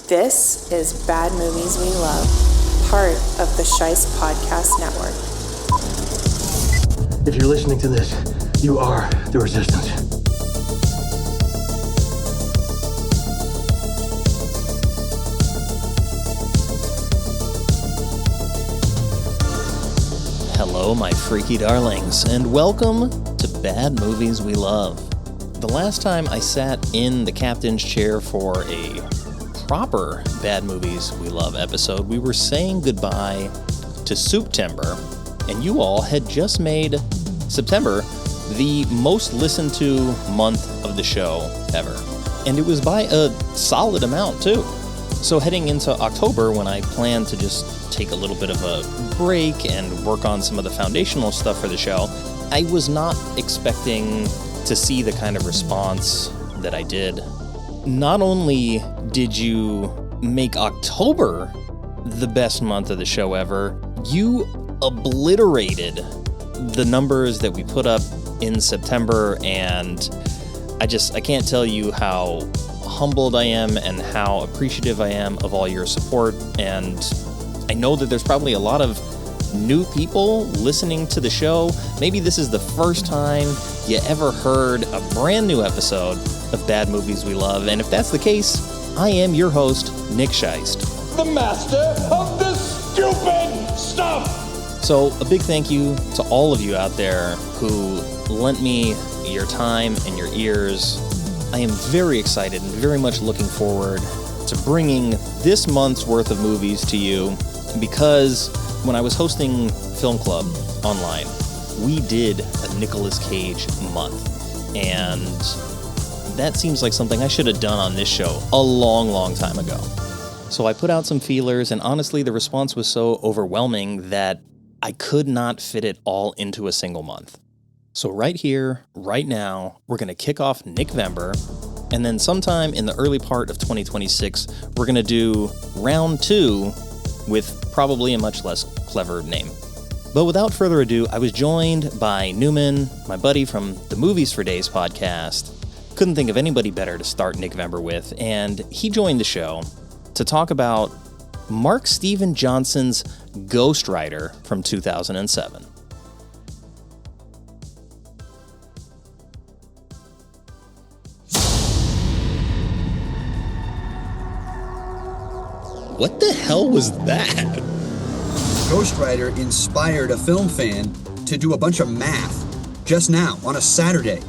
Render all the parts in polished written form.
This is Bad Movies We Love, part of the Shice Podcast Network. If you're listening to this, you are the resistance. Hello, my freaky darlings, and welcome to Bad Movies We Love. The last time I sat in the captain's chair for a proper Bad Movies We Love episode, we were saying goodbye to September, and you all had just made September the most listened to month of the show ever. And it was by a solid amount, too. So heading into October, when I plan to just take a little bit of a break and work on some of the foundational stuff for the show, I was not expecting to see the kind of response that I did. Not only did you make October the best month of the show ever, you obliterated the numbers that we put up in September, and I can't tell you how humbled I am and how appreciative I am of all your support. And I know that there's probably a lot of new people listening to the show. Maybe this is the first time you ever heard a brand new episode of Bad Movies We Love, and if that's the case, I am your host, Nick Scheist, the master of this stupid stuff. So a big thank you to all of you out there who lent me your time and your ears. I am very excited and very much looking forward to bringing this month's worth of movies to you, because when I was hosting Film Club online, we did a Nicolas Cage month, and that seems like something I should have done on this show a long time ago. So I put out some feelers, and honestly, the response was so overwhelming that I could not fit it all into a single month. So right here, right now, we're going to kick off NicVember, and then sometime in the early part of 2026, we're going to do round 2 with probably a much less clever name. But without further ado, I was joined by Newman, my buddy from the Movies for Dayz podcast. Couldn't think of anybody better to start NicVember with, and he joined the show to talk about Mark Steven Johnson's Ghost Rider from 2007. What the hell was that? Ghost Rider inspired a film fan to do a bunch of math just now on a Saturday.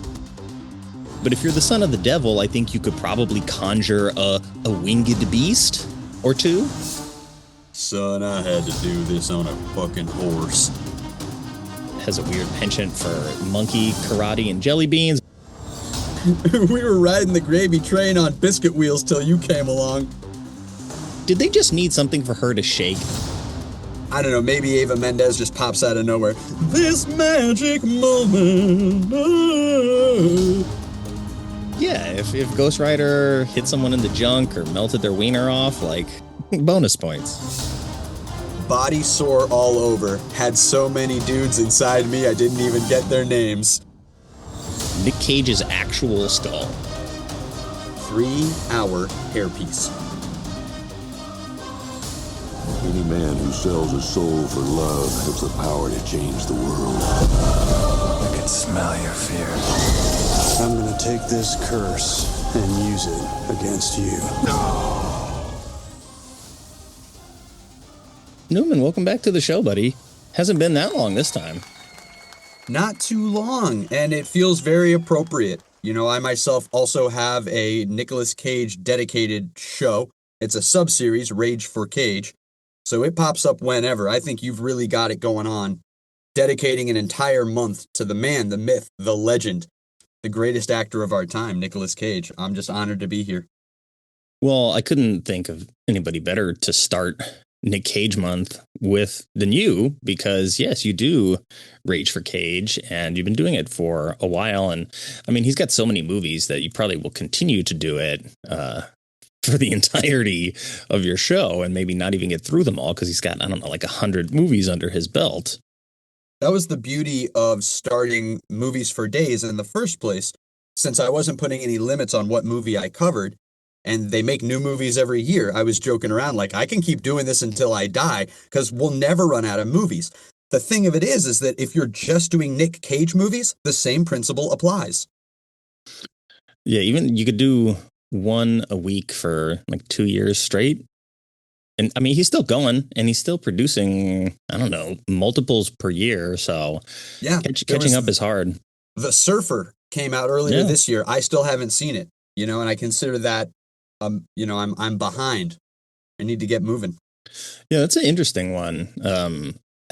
But if you're the son of the devil, I think you could probably conjure a winged beast or two. Son, I had to do this on a fucking horse. Has a weird penchant for monkey, karate, and jelly beans. We were riding the gravy train on biscuit wheels till you came along. Did they just need something for her to shake? I don't know, maybe Ava Mendes just pops out of nowhere. This magic moment. Yeah, if Ghost Rider hit someone in the junk or melted their wiener off, like, bonus points. Body sore all over. Had so many dudes inside me I didn't even get their names. Nick Cage's actual skull. 3-hour hairpiece. Any man who sells his soul for love has the power to change the world. I can smell your fear. I'm gonna take this curse and use it against you. Newman, welcome back to the show, buddy. Hasn't been that long this time. Not too long, and it feels very appropriate. You know, I myself also have a Nicolas Cage dedicated show. It's a sub-series, Rage for Cage. So it pops up whenever. I think you've really got it going on. Dedicating an entire month to the man, the myth, the legend, the greatest actor of our time, Nicolas Cage. I'm just honored to be here. Well, I couldn't think of anybody better to start Nick Cage month with than you, because yes, you do Rage for Cage, and you've been doing it for a while. And I mean, he's got so many movies that you probably will continue to do it for the entirety of your show, and maybe not even get through them all, because he's got, I don't know, like 100 movies under his belt. That was the beauty of starting Movies for Dayz in the first place, since I wasn't putting any limits on what movie I covered. and they make new movies every year. I was joking around like, I can keep doing this until I die because we'll never run out of movies. The thing of it is that if you're just doing Nick Cage movies, the same principle applies. Yeah, even you could do one a week for like 2 years straight. And I mean, he's still going and he's still producing, I don't know, multiples per year. So yeah, catching up is hard. The Surfer came out earlier this year. I still haven't seen it, and I consider that, I'm behind. I need to get moving. Yeah, that's an interesting one.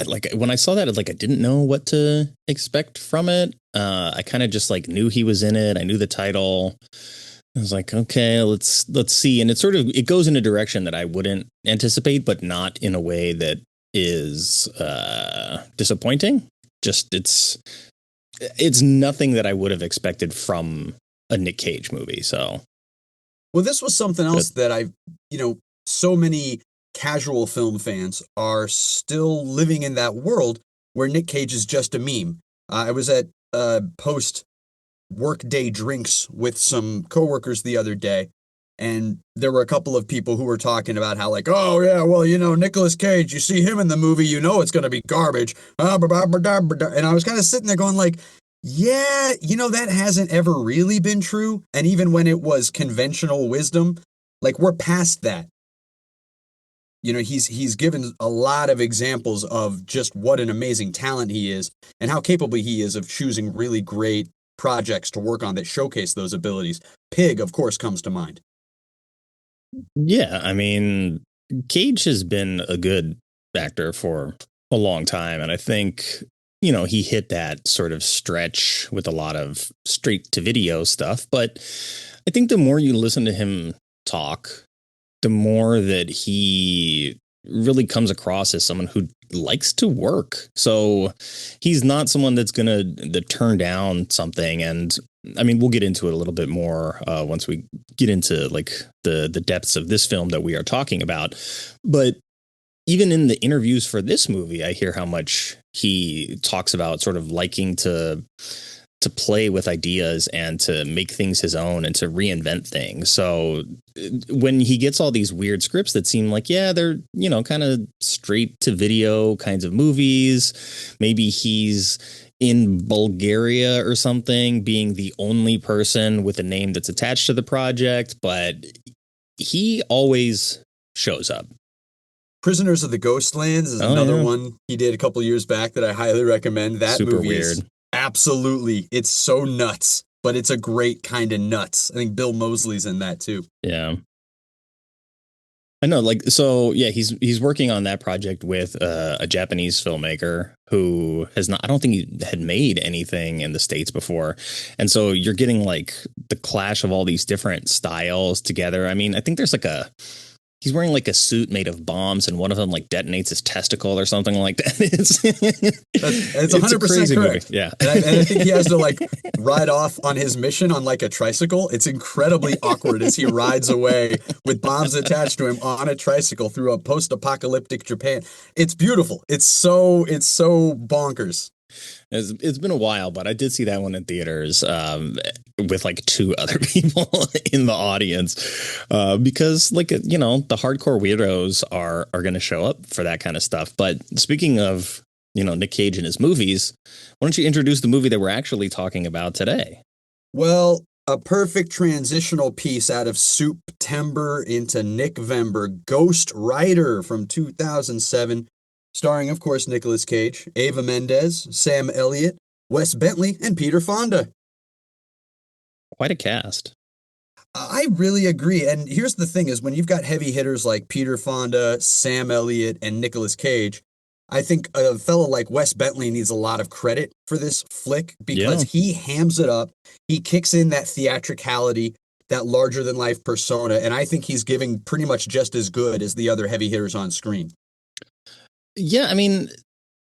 Like when I saw that, I didn't know what to expect from it. I kind of just knew he was in it. I knew the title. I was like, okay, let's see. And it goes in a direction that I wouldn't anticipate, but not in a way that is disappointing. Just it's nothing that I would have expected from a Nick Cage movie. So, well, this was something else that so many casual film fans are still living in that world where Nick Cage is just a meme. I was at post workday drinks with some coworkers the other day, and there were a couple of people who were talking about how oh yeah, well, Nicolas Cage, you see him in the movie, it's going to be garbage. And I was kind of sitting there going yeah, that hasn't ever really been true. And even when it was conventional wisdom, we're past that. He's given a lot of examples of just what an amazing talent he is and how capable he is of choosing really great projects to work on that showcase those abilities. Pig, of course, comes to mind. Yeah, I mean, Cage has been a good actor for a long time, and I think he hit that sort of stretch with a lot of straight to video stuff. But I think the more you listen to him talk, the more that he really comes across as someone who likes to work. So he's not someone that's going to turn down something. And I mean, we'll get into it a little bit more once we get into the depths of this film that we are talking about. But even in the interviews for this movie, I hear how much he talks about sort of liking to play with ideas and to make things his own and to reinvent things. So when he gets all these weird scripts that seem they're, kind of straight to video kinds of movies, maybe he's in Bulgaria or something, being the only person with a name that's attached to the project, but he always shows up. Prisoners of the Ghostlands is another one he did a couple years back that I highly recommend. That super movie weird. Is absolutely, it's so nuts, but it's a great kind of nuts. I think Bill Moseley's in that too. Yeah. I know, so yeah, he's working on that project with a Japanese filmmaker who has not, I don't think he had made anything in the States before. And so you're getting the clash of all these different styles together. I mean, I think there's he's wearing a suit made of bombs, and one of them detonates his testicle or something like that. It's 100% correct. Movie. Yeah. And I think he has to ride off on his mission on a tricycle. It's incredibly awkward as he rides away with bombs attached to him on a tricycle through a post-apocalyptic Japan. It's beautiful. It's so bonkers. It's been a while, but I did see that one in theaters with 2 other people in the audience because the hardcore weirdos are going to show up for that kind of stuff. But speaking of, Nick Cage and his movies, why don't you introduce the movie that we're actually talking about today? Well, a perfect transitional piece out of September into NicVember, Ghost Rider from 2007. Starring, of course, Nicolas Cage, Eva Mendes, Sam Elliott, Wes Bentley, and Peter Fonda. Quite a cast. I really agree. And here's the thing is when you've got heavy hitters like Peter Fonda, Sam Elliott, and Nicolas Cage, I think a fellow like Wes Bentley needs a lot of credit for this flick because he hams it up. He kicks in that theatricality, that larger-than-life persona, and I think he's giving pretty much just as good as the other heavy hitters on screen. Yeah, I mean,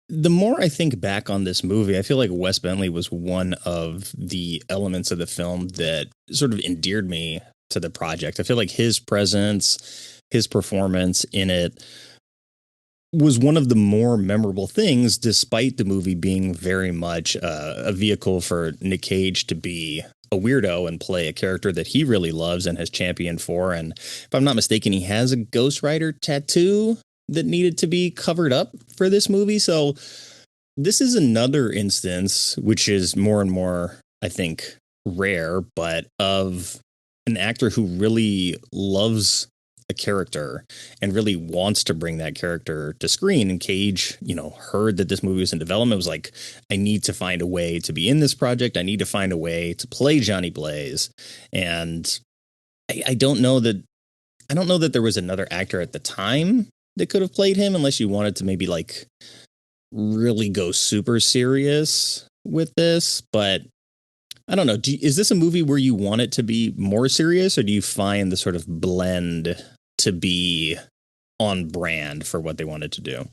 the more I think back on this movie, I feel like Wes Bentley was one of the elements of the film that sort of endeared me to the project. I feel like his presence, his performance in it was one of the more memorable things, despite the movie being very much a vehicle for Nick Cage to be a weirdo and play a character that he really loves and has championed for. And if I'm not mistaken, he has a Ghost Rider tattoo that needed to be covered up for this movie. So this is another instance, which is more and more, I think, rare, but of an actor who really loves a character and really wants to bring that character to screen. And Cage, heard that this movie was in development, was like, I need to find a way to be in this project. I need to find a way to play Johnny Blaze. And I don't know that there was another actor at the time that could have played him, unless you wanted to maybe like really go super serious with this. But I don't know. Is this a movie where you want it to be more serious, or do you find the sort of blend to be on brand for what they wanted to do?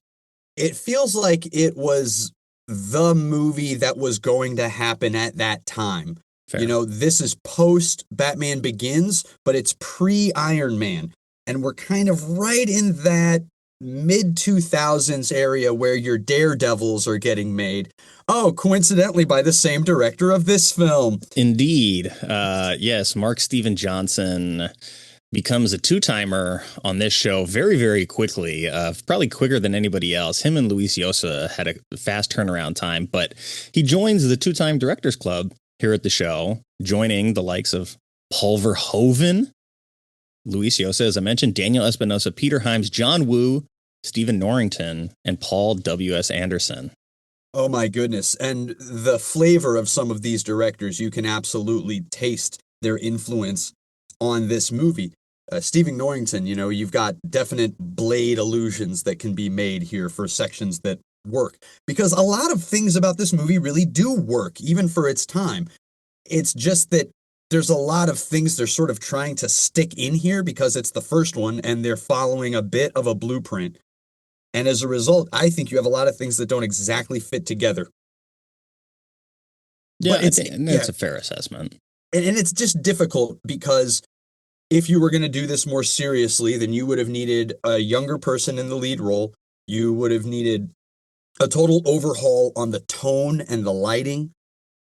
It feels like it was the movie that was going to happen at that time. Fair. This is post Batman Begins, but it's pre Iron Man. And we're kind of right in that mid 2000s area where your Daredevils are getting made. Oh, coincidentally by the same director of this film. Indeed. Yes, Mark Steven Johnson becomes a two-timer on this show very, very quickly, probably quicker than anybody else. Him and Luis Llosa had a fast turnaround time, but he joins the two-time Directors Club here at the show, joining the likes of Paul Verhoeven, Luis Llosa, as I mentioned, Daniel Espinosa, Peter Hyams, John Woo, Stephen Norrington, and Paul W.S. Anderson. Oh my goodness. And the flavor of some of these directors, you can absolutely taste their influence on this movie. Stephen Norrington, you've got definite Blade allusions that can be made here for sections that work. Because a lot of things about this movie really do work, even for its time. It's just that there's a lot of things they're sort of trying to stick in here because it's the first one and they're following a bit of a blueprint. And as a result, I think you have a lot of things that don't exactly fit together. Yeah, that's a fair assessment. And it's just difficult because if you were going to do this more seriously, then you would have needed a younger person in the lead role. You would have needed a total overhaul on the tone and the lighting.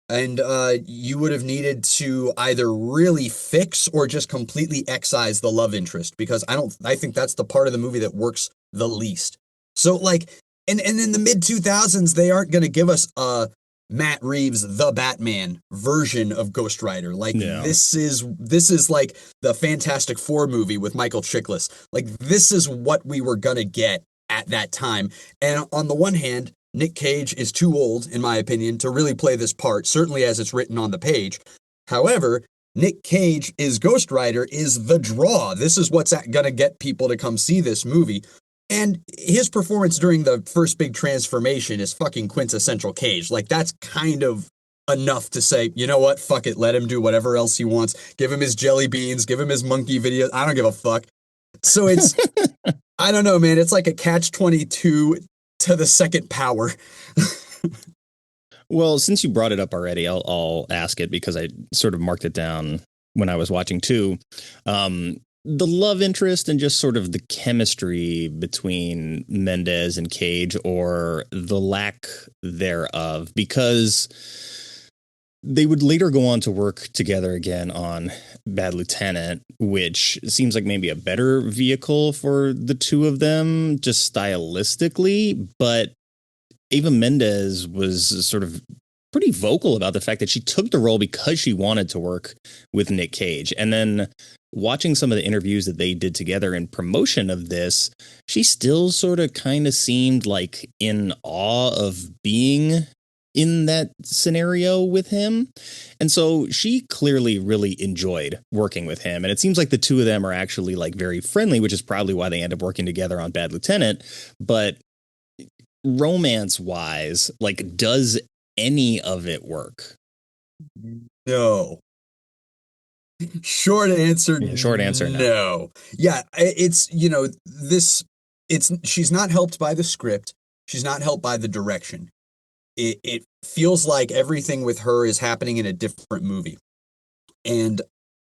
And you would have needed to either really fix or just completely excise the love interest, because I think that's the part of the movie that works the least. So and in the mid 2000s, they aren't going to give us a Matt Reeves, the Batman version of Ghost Rider. This is like the Fantastic Four movie with Michael Chiklis. This is what we were going to get at that time. And on the one hand, Nick Cage is too old, in my opinion, to really play this part, certainly as it's written on the page. However, Nick Cage is Ghost Rider is the draw. This is what's going to get people to come see this movie. And his performance during the first big transformation is fucking quintessential Cage. That's kind of enough to say, you know what, fuck it, let him do whatever else he wants. Give him his jelly beans, give him his monkey videos. I don't give a fuck. So it's, I don't know, man. It's like a catch-22 to the second power. Well, since you brought it up already, I'll ask it because I sort of marked it down when I was watching too. The love interest and just sort of the chemistry between Mendes and Cage, or the lack thereof, because they would later go on to work together again on Bad Lieutenant, which seems like maybe a better vehicle for the two of them, just stylistically. But Eva Mendes was sort of pretty vocal about the fact that she took the role because she wanted to work with Nick Cage. And then watching some of the interviews that they did together in promotion of this, she still sort of kind of seemed like in awe of being in that scenario with him. And so she clearly really enjoyed working with him. And it seems like the two of them are actually very friendly, which is probably why they end up working together on Bad Lieutenant. But romance wise, does any of it work? No. Short answer. Yeah, short answer. No. Yeah. She's not helped by the script. She's not helped by the direction. It feels like everything with her is happening in a different movie. And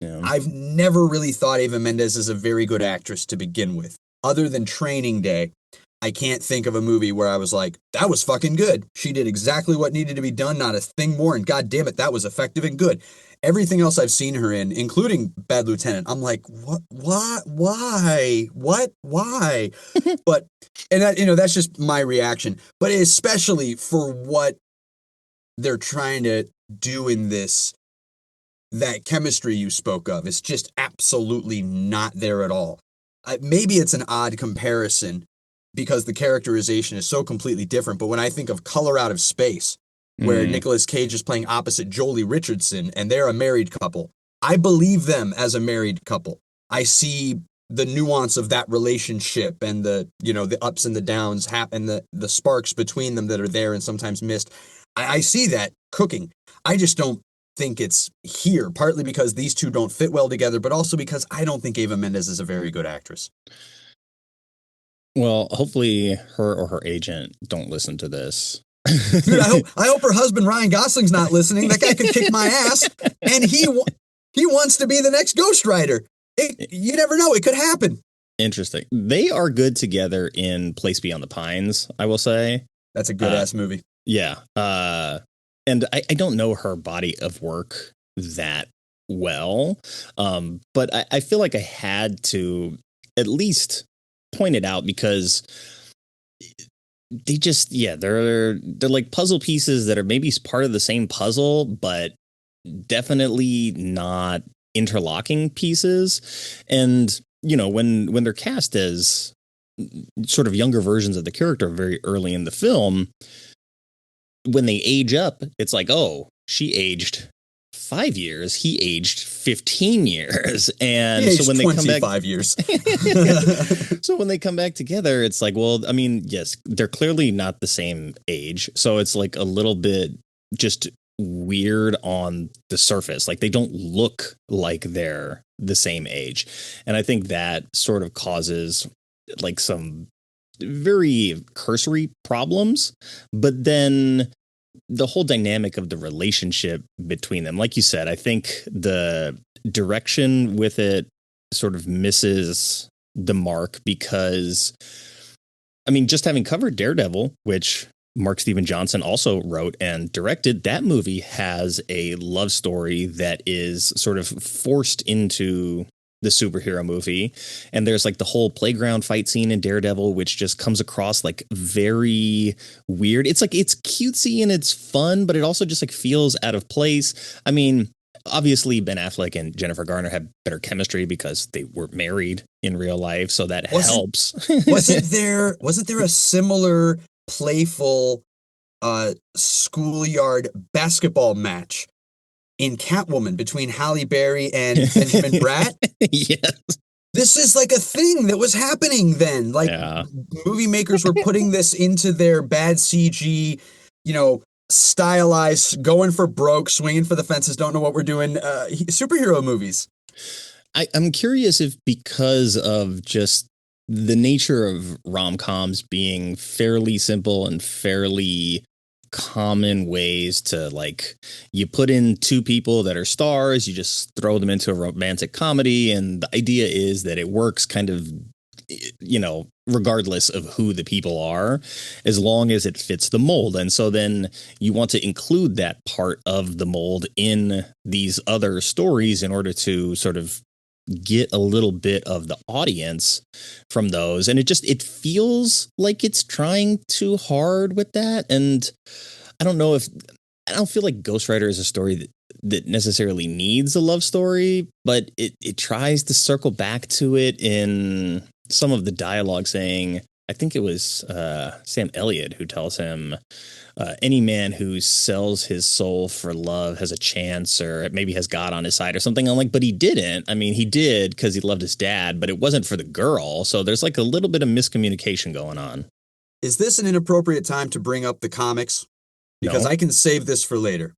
I've never really thought Eva Mendes is a very good actress to begin with, other than Training Day. I can't think of a movie where I was like, that was fucking good. She did exactly what needed to be done, not a thing more, and god damn it, that was effective and good. Everything else I've seen her in, including Bad Lieutenant, I'm like, what, why, why? But, and that, that's just my reaction. But especially for what they're trying to do in this, that chemistry you spoke of, it's just absolutely not there at all. Maybe it's an odd comparison because the characterization is so completely different. But when I think of Color Out of Space, where Nicolas Cage is playing opposite Jolie Richardson, and they're a married couple, I believe them as a married couple. I see the nuance of that relationship and the ups and the downs and the sparks between them that are there and sometimes missed. I see that cooking. I just don't think it's here, partly because these two don't fit well together, but also because I don't think Eva Mendes is a very good actress. Well, hopefully her or her agent don't listen to this. Dude, I hope her husband Ryan Gosling's not listening. That guy could kick my ass, and he wants to be the next Ghost Rider. You never know; it could happen. Interesting. They are good together in Place Beyond the Pines, I will say. That's a good ass movie. Yeah, and I don't know her body of work that well, but I feel like I had to at least point it out because they just, they're like puzzle pieces that are maybe part of the same puzzle, but definitely not interlocking pieces. And, when they're cast as sort of younger versions of the character very early in the film, when they age up, it's like, oh, she aged 5 years, he aged 15 years. And so when they come back 5 years. So when they come back together, it's like, well, I mean, yes, they're clearly not the same age. So it's like a little bit just weird on the surface. Like they don't look like they're the same age. And I think that sort of causes like some very cursory problems. But then the whole dynamic of the relationship between them, like you said, I think the direction with it sort of misses the mark because, I mean, just having covered Daredevil, which Mark Steven Johnson also wrote and directed, that movie has a love story that is sort of forced into the superhero movie. And there's like the whole playground fight scene in Daredevil, which just comes across like very weird. It's like, it's cutesy and it's fun, but it also just like feels out of place. I mean, obviously Ben Affleck and Jennifer Garner have better chemistry because they were married in real life. So that helps. wasn't there a similar playful schoolyard basketball match in Catwoman between Halle Berry and Benjamin Bratt? Yes. This is like a thing that was happening then. Like movie makers were putting this into their bad CG, stylized, going for broke, swinging for the fences, don't know what we're doing, superhero movies. I'm curious if because of just the nature of rom-coms being fairly simple and fairly common ways to, like, you put in two people that are stars, you just throw them into a romantic comedy, and the idea is that it works kind of, regardless of who the people are, as long as it fits the mold. And so then you want to include that part of the mold in these other stories in order to sort of get a little bit of the audience from those. And it feels like it's trying too hard with that. And I don't feel like Ghost Rider is a story that necessarily needs a love story, but it tries to circle back to it in some of the dialogue, saying, I think it was Sam Elliott who tells him, any man who sells his soul for love has a chance, or maybe has God on his side or something. I'm like, but he didn't. I mean, he did because he loved his dad, but it wasn't for the girl. So there's like a little bit of miscommunication going on. Is this an inappropriate time to bring up the comics? Because No. I can save this for later.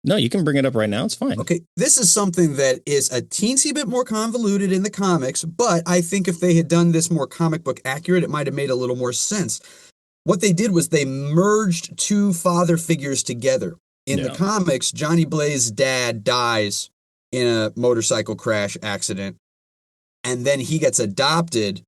No, you can bring it up right now. It's fine. Okay, this is something that is a teensy bit more convoluted in the comics, but I think if they had done this more comic book accurate, it might have made a little more sense. What they did was they merged two father figures together. In the comics, Johnny Blaze's dad dies in a motorcycle crash accident, and then he gets adopted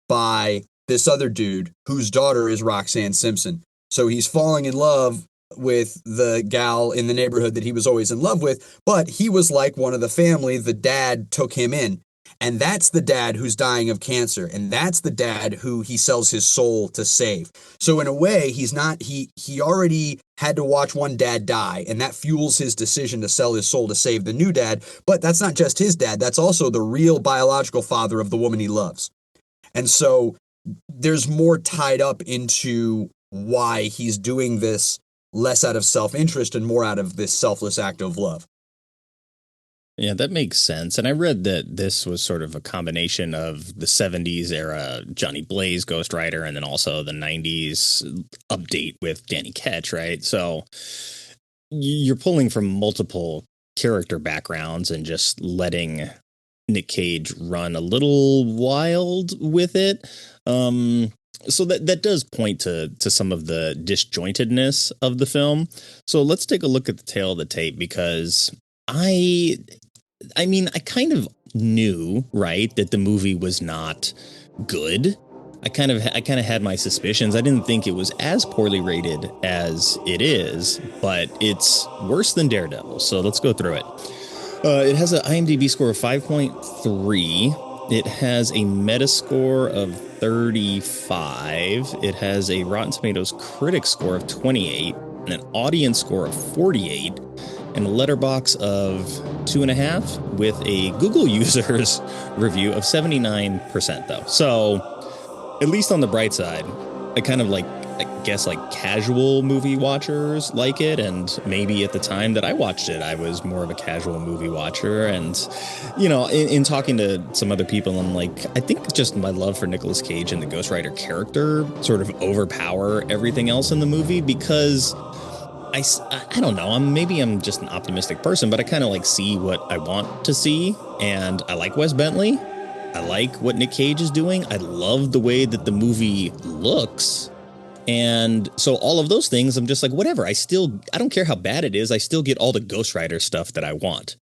by this other dude whose daughter is Roxanne Simpson. So he's falling in love with the gal in the neighborhood that he was always in love with, but he was like one of the family. The dad took him in. And that's the dad who's dying of cancer. And that's the dad who he sells his soul to save. So in a way, he already had to watch one dad die. And that fuels his decision to sell his soul to save the new dad. But that's not just his dad. That's also the real biological father of the woman he loves. And so there's more tied up into why he's doing this less out of self-interest and more out of this selfless act of love. Yeah, that makes sense. And I read that this was sort of a combination of the 70s era Johnny Blaze Ghost Rider and then also the 90s update with Danny Ketch, right? So you're pulling from multiple character backgrounds and just letting Nick Cage run a little wild with it. So that does point to some of the disjointedness of the film. So let's take a look at the tail of the tape, because I mean, I kind of knew, right, that the movie was not good. I kind of had my suspicions. I didn't think it was as poorly rated as it is, but it's worse than Daredevil. So let's go through it. It has an IMDb score of 5.3. It has a Metascore of 35. It has a Rotten Tomatoes critic score of 28 and an audience score of 48. And a letterbox of 2.5 with a Google users review of 79% though. So at least on the bright side, I guess casual movie watchers like it. And maybe at the time that I watched it, I was more of a casual movie watcher. And, you know, in talking to some other people, I'm like, I think just my love for Nicolas Cage and the Ghost Rider character sort of overpower everything else in the movie, because I don't know. Maybe I'm just an optimistic person, but I kind of see what I want to see. And I like Wes Bentley. I like what Nick Cage is doing. I love the way that the movie looks. And so all of those things, I'm just like, whatever. I don't care how bad it is. I still get all the Ghost Rider stuff that I want.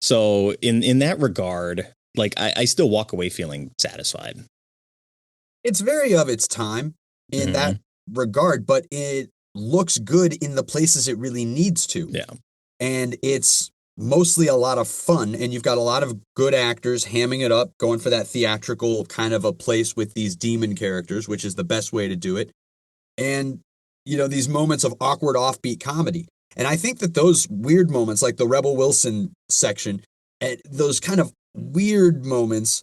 So in that regard, I still walk away feeling satisfied. It's very of its time in that regard, but it looks good in the places it really needs to. Yeah. And it's mostly a lot of fun, and you've got a lot of good actors hamming it up, going for that theatrical kind of a place with these demon characters, which is the best way to do it. And, you know, these moments of awkward offbeat comedy. And I think that those weird moments, like the Rebel Wilson section, those kind of weird moments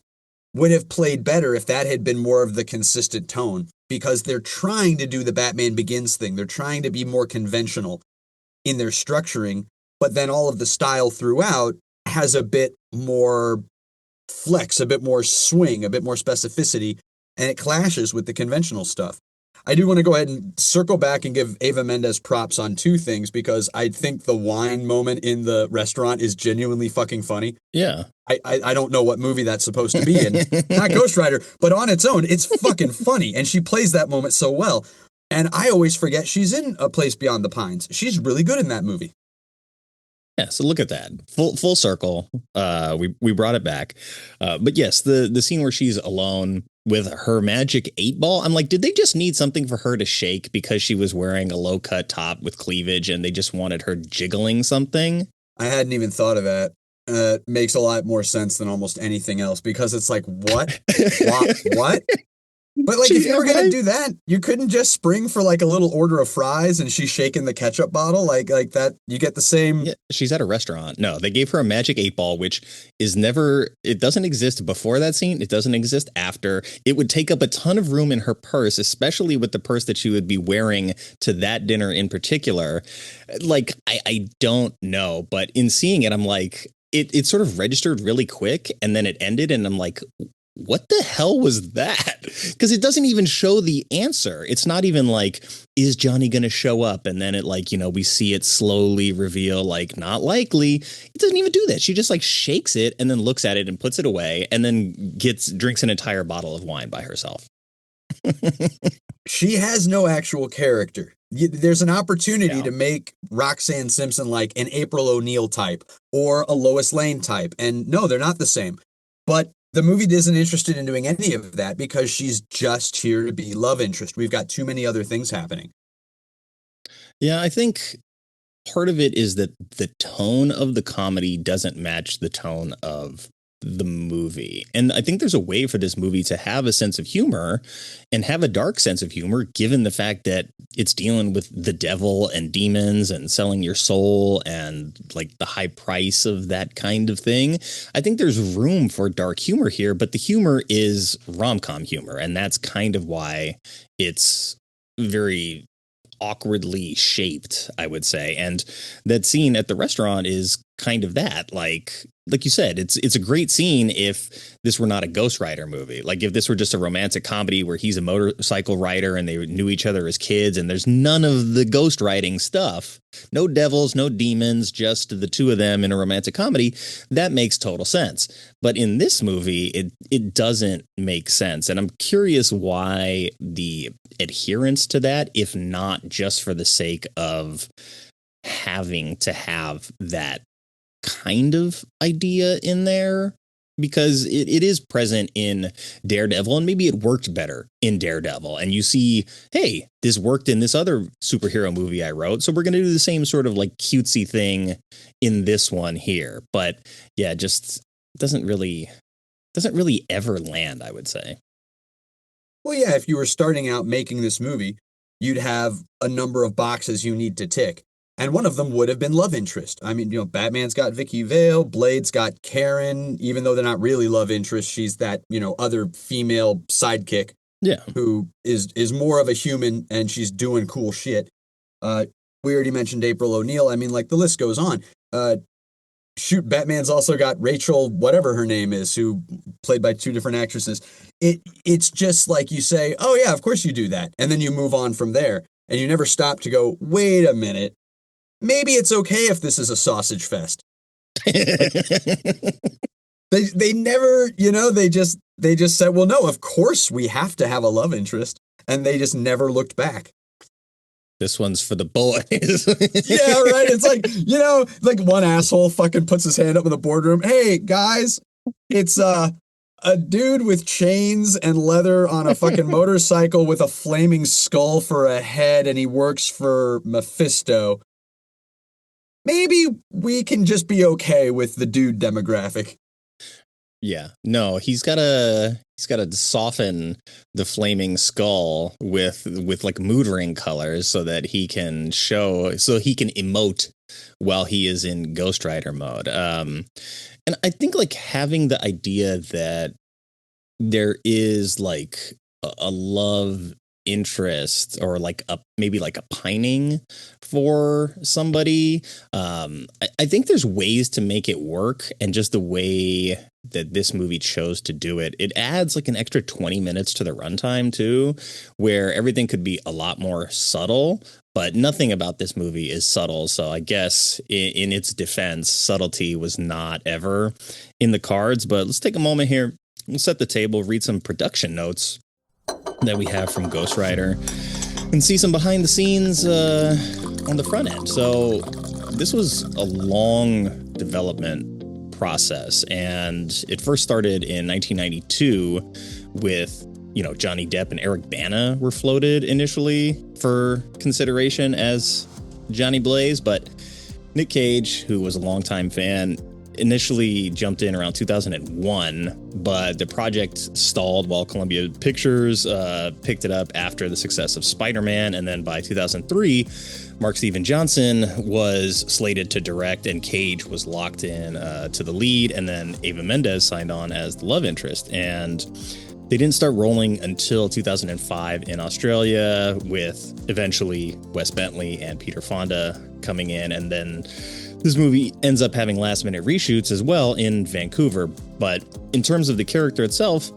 would have played better if that had been more of the consistent tone, because they're trying to do the Batman Begins thing. They're trying to be more conventional in their structuring, but then all of the style throughout has a bit more flex, a bit more swing, a bit more specificity, and it clashes with the conventional stuff. I do want to go ahead and circle back and give Eva Mendes props on two things, because I think the wine moment in the restaurant is genuinely fucking funny. Yeah. I don't know what movie that's supposed to be in. Not Ghost Rider, but on its own, it's fucking funny. And she plays that moment so well. And I always forget she's in A Place Beyond the Pines. She's really good in that movie. Yeah, so look at that. Full circle. We brought it back. But yes, the scene where she's alone with her magic 8-ball, I'm like, did they just need something for her to shake because she was wearing a low-cut top with cleavage and they just wanted her jiggling something? I hadn't even thought of that. Makes a lot more sense than almost anything else, because it's like, what? What? But if you were going to do that, you couldn't just spring for a little order of fries and she's shaking the ketchup bottle like that. You get the same. Yeah, she's at a restaurant. No, they gave her a magic 8-ball, which is it doesn't exist before that scene. It doesn't exist after. It would take up a ton of room in her purse, especially with the purse that she would be wearing to that dinner in particular. I don't know, but in seeing it, I'm like, it sort of registered really quick and then it ended. And I'm like, what the hell was that? Because it doesn't even show the answer. It's not even is Johnny going to show up? And then it we see it slowly reveal, not likely. It doesn't even do that. She just shakes it and then looks at it and puts it away and then drinks an entire bottle of wine by herself. She has no actual character. There's an opportunity to make Roxanne Simpson like an April O'Neil type or a Lois Lane type. And no, they're not the same. But The movie isn't interested in doing any of that because she's just here to be love interest. We've got too many other things happening. Yeah, I think part of it is that the tone of the comedy doesn't match the tone of the movie. And I think there's a way for this movie to have a sense of humor and have a dark sense of humor, given the fact that it's dealing with the devil and demons and selling your soul and like the high price of that kind of thing. I think there's room for dark humor here, but the humor is rom-com humor. And that's kind of why it's very awkwardly shaped, I would say. And that scene at the restaurant is kind of that. Like you said, it's a great scene if this were not a Ghost Rider movie. Like if this were just a romantic comedy where he's a motorcycle rider and they knew each other as kids and there's none of the ghost riding stuff, no devils, no demons, just the two of them in a romantic comedy, that makes total sense. But in this movie, it doesn't make sense. And I'm curious why the adherence to that, if not just for the sake of having to have that kind of idea in there, because it is present in Daredevil and maybe it worked better in Daredevil. And you see, hey, this worked in this other superhero movie I wrote, so we're going to do the same sort of like cutesy thing in this one here. But yeah, just doesn't really ever land, I would say. Well, yeah, if you were starting out making this movie, you'd have a number of boxes you need to tick. And one of them would have been love interest. I mean, Batman's got Vicky Vale, Blade's got Karen, even though they're not really love interest. She's that, other female sidekick. Yeah. Who is more of a human and she's doing cool shit. We already mentioned April O'Neil. I mean, like the list goes on. Batman's also got Rachel, whatever her name is, who played by two different actresses. It's just like you say, oh yeah, of course you do that. And then you move on from there. And you never stop to go, wait a minute. Maybe it's okay if this is a sausage fest. They never, they just said, well, no, of course we have to have a love interest. And they just never looked back. This one's for the boys. Yeah, right. It's like, like one asshole fucking puts his hand up in the boardroom. Hey, guys, it's a dude with chains and leather on a fucking motorcycle with a flaming skull for a head, and he works for Mephisto. Maybe we can just be okay with the dude demographic. Yeah, no, he's got to soften the flaming skull with like mood ring colors so that he can emote while he is in Ghost Rider mode. And I think like having the idea that there is like a love interest or like maybe like a pining for somebody. I think there's ways to make it work, and just the way that this movie chose to do it, it adds like an extra 20 minutes to the runtime too, where everything could be a lot more subtle, but nothing about this movie is subtle. So I guess in its defense, subtlety was not ever in the cards. But let's take a moment here. We'll set the table, read some production notes that we have from Ghost Rider, and see some behind the scenes on the front end. So this was a long development process, and it first started in 1992 with Johnny Depp and Eric Bana were floated initially for consideration as Johnny Blaze, but Nick Cage, who was a longtime fan, initially jumped in around 2001, but the project stalled while Columbia Pictures picked it up after the success of Spider-Man. And then by 2003, Mark Steven Johnson was slated to direct, and Cage was locked in to the lead. And then Eva Mendes signed on as the love interest. And they didn't start rolling until 2005 in Australia, with eventually Wes Bentley and Peter Fonda coming in. And then this movie ends up having last-minute reshoots as well in Vancouver. But in terms of the character itself,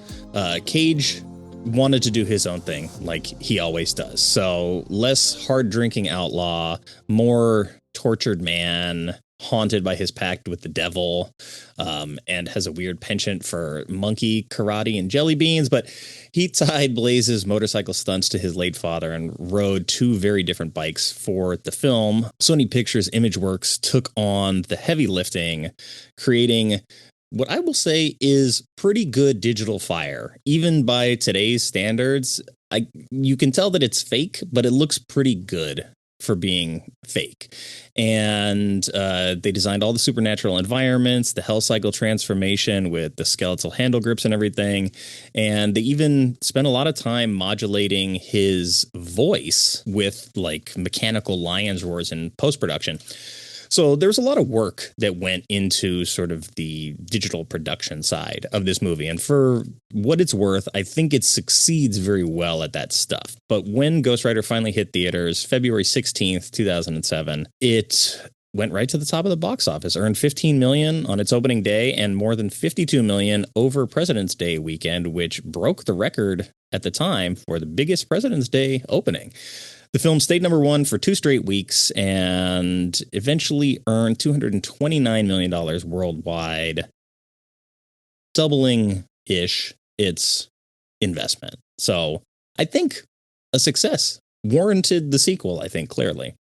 Cage wanted to do his own thing, like he always does. So less hard-drinking outlaw, more tortured man, haunted by his pact with the devil, and has a weird penchant for monkey karate and jelly beans. But he tied Blaze's motorcycle stunts to his late father and rode two very different bikes for the film. Sony Pictures Imageworks took on the heavy lifting, creating what I will say is pretty good digital fire. Even by today's standards, you can tell that it's fake, but it looks pretty good for being fake. And they designed all the supernatural environments, the Hell Cycle transformation with the skeletal handle grips and everything. And they even spent a lot of time modulating his voice with like mechanical lion's roars in post-production. So there's a lot of work that went into sort of the digital production side of this movie. And for what it's worth, I think it succeeds very well at that stuff. But when Ghost Rider finally hit theaters, February 16th, 2007, it went right to the top of the box office, earned $15 million on its opening day and more than $52 million over President's Day weekend, which broke the record at the time for the biggest President's Day opening. The film stayed number one for 2 straight weeks and eventually earned $229 million worldwide, doubling-ish its investment. So I think a success warranted the sequel, I think, clearly.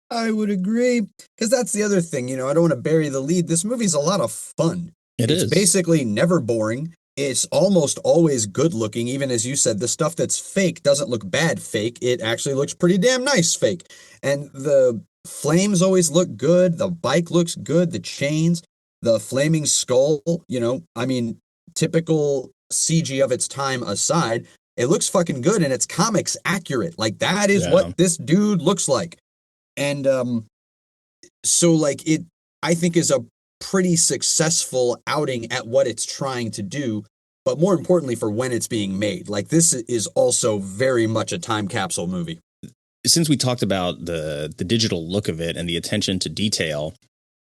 I would agree, because that's the other thing. I don't want to bury the lead. This movie's a lot of fun. It's basically never boring. It's almost always good looking. Even as you said, the stuff that's fake doesn't look bad fake. It actually looks pretty damn nice fake. And the flames always look good. The bike looks good. The chains, the flaming skull, typical CG of its time aside, it looks fucking good and it's comics accurate. Like that is what this dude looks like. And it, I think, is a pretty successful outing at what it's trying to do, but more importantly for when it's being made. Like this is also very much a time capsule movie. Since we talked about the digital look of it and the attention to detail,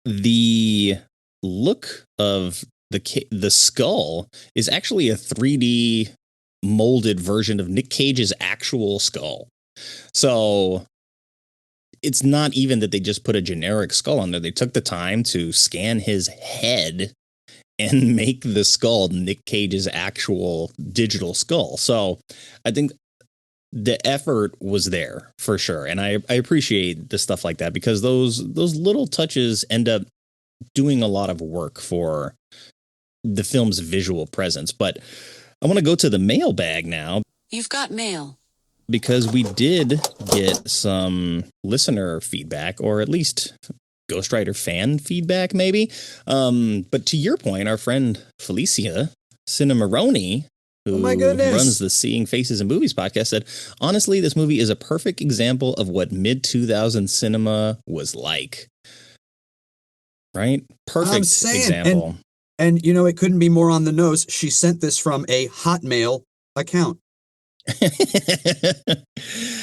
the look of the skull is actually a 3D molded version of Nick Cage's actual skull. So it's not even that they just put a generic skull on there. They took the time to scan his head and make the skull Nick Cage's actual digital skull. So I think the effort was there for sure. And I appreciate the stuff like that because those little touches end up doing a lot of work for the film's visual presence. But I want to go to the mailbag now. You've got mail. Because we did get some listener feedback, or at least Ghost Rider fan feedback, maybe. But to your point, our friend Felicia Cinemaroni, who runs the Seeing Faces and Movies podcast, said, honestly, this movie is a perfect example of what mid-2000s cinema was like. Right? Perfect example. And, it couldn't be more on the nose. She sent this from a Hotmail account.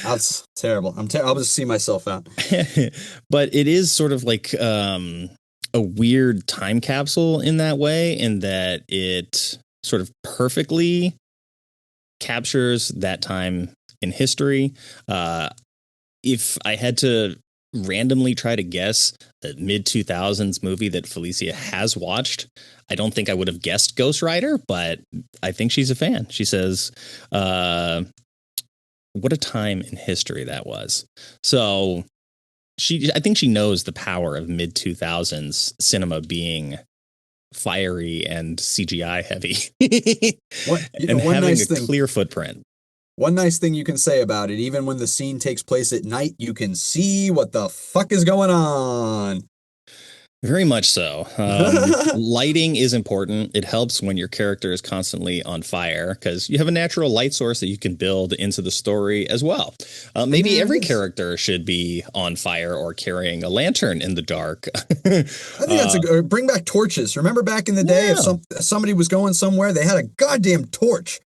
That's terrible. I'll just see myself out. But it is sort of like a weird time capsule in that way, in that it sort of perfectly captures that time in history. If I had to randomly try to guess a mid-2000s movie that Felicia has watched, I don't think I would have guessed Ghost Rider, but I think she's a fan. She says, what a time in history that was. So I think she knows the power of mid-2000s cinema being fiery and CGI heavy and having a clear footprint. One nice thing you can say about it, even when the scene takes place at night, you can see what the fuck is going on. Very much so. Lighting is important. It helps when your character is constantly on fire because you have a natural light source that you can build into the story as well. Maybe every character should be on fire or carrying a lantern in the dark. I think that's bring back torches. Remember back in the day, if somebody was going somewhere, they had a goddamn torch.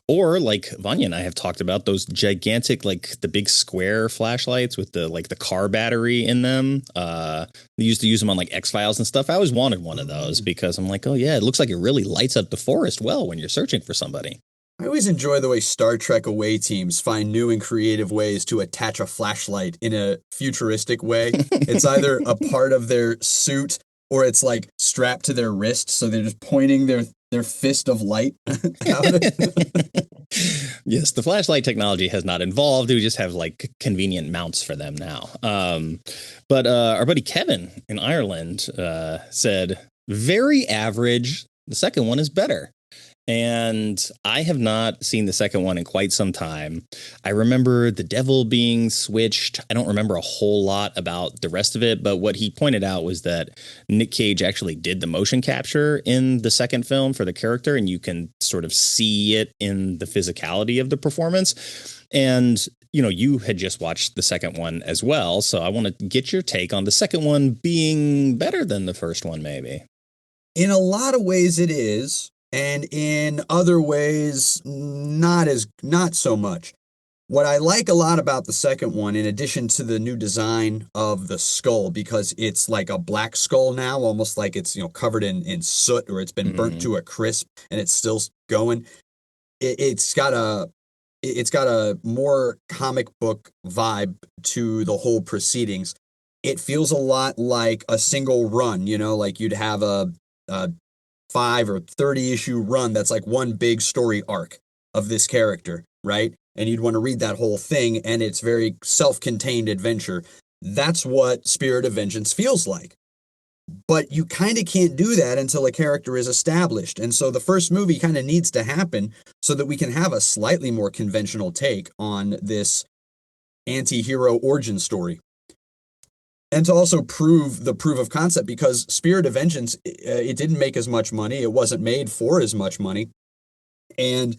Or like Vanya and I have talked about, those gigantic, like the big square flashlights with the car battery in them. They used to use them on like X-Files and stuff. I always wanted one of those because I'm like, oh yeah, it looks like it really lights up the forest well when you're searching for somebody. I always enjoy the way Star Trek away teams find new and creative ways to attach a flashlight in a futuristic way. It's either a part of their suit or it's like strapped to their wrist. So they're just pointing their fist of light out. Yes, the flashlight technology has not evolved. We just have like convenient mounts for them now. But our buddy Kevin in Ireland said, very average. The second one is better. And I have not seen the second one in quite some time. I remember the devil being switched. I don't remember a whole lot about the rest of it, but what he pointed out was that Nick Cage actually did the motion capture in the second film for the character, and you can sort of see it in the physicality of the performance. And, you know, you had just watched the second one as well, so I want to get your take on the second one being better than the first one, maybe. In a lot of ways it is. And in other ways, not so much. What I like a lot about the second one, in addition to the new design of the skull, because it's like a black skull now, almost like it's, you know, covered in soot, or it's been burnt to a crisp and it's still going. It's got a more comic book vibe to the whole proceedings. It feels a lot like a single run, you know, like you'd have a 5 or 30 issue run that's like one big story arc of this character, right? And you'd want to read that whole thing, and it's very self-contained adventure. That's what Spirit of Vengeance feels like. But you kind of can't do that until a character is established. And so the first movie kind of needs to happen so that we can have a slightly more conventional take on this anti-hero origin story. And to also prove the proof of concept, because Spirit of Vengeance, it didn't make as much money. It wasn't made for as much money. And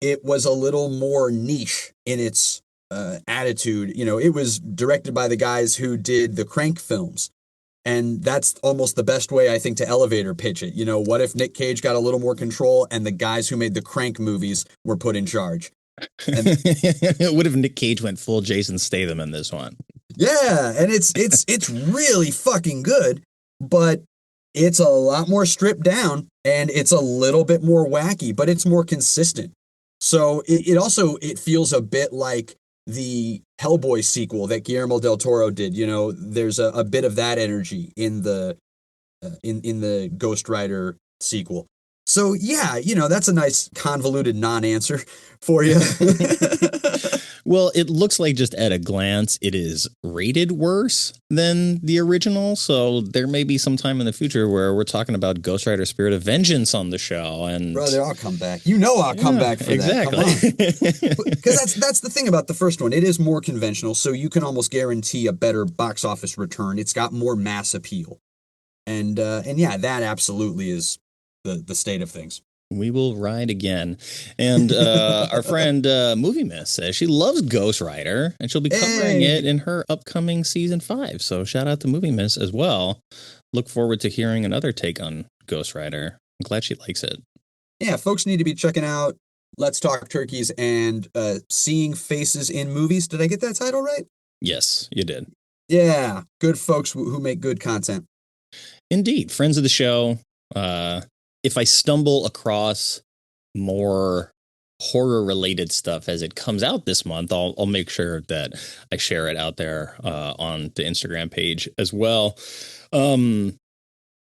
it was a little more niche in its attitude. You know, it was directed by the guys who did the Crank films. And that's almost the best way, I think, to elevator pitch it. You know, what if Nick Cage got a little more control and the guys who made the Crank movies were put in charge? And what if Nick Cage went full Jason Statham in this one? Yeah, and it's really fucking good, but it's a lot more stripped down and it's a little bit more wacky, but it's more consistent. So it feels a bit like the Hellboy sequel that Guillermo del Toro did. You know, there's a bit of that energy in the Ghost Rider sequel. So yeah, you know, that's a nice convoluted non-answer for you. Well, it looks like just at a glance, it is rated worse than the original. So there may be some time in the future where we're talking about Ghost Rider Spirit of Vengeance on the show. And brother, I'll come back. You know, I'll come back for exactly. that. Because that's the thing about the first one. It is more conventional, so you can almost guarantee a better box office return. It's got more mass appeal. And yeah, that absolutely is the state of things. We will ride again. And our friend Movie Miss says she loves Ghost Rider, and she'll be covering it in her upcoming season 5. So shout out to Movie Miss as well. Look forward to hearing another take on Ghost Rider. I'm glad she likes it. Yeah, folks need to be checking out Let's Talk Turkeys and Seeing Faces in Movies. Did I get that title right? Yes, you did. Yeah, good folks who make good content. Indeed. Friends of the show. If I stumble across more horror-related stuff as it comes out this month, I'll make sure that I share it out there on the Instagram page as well. Why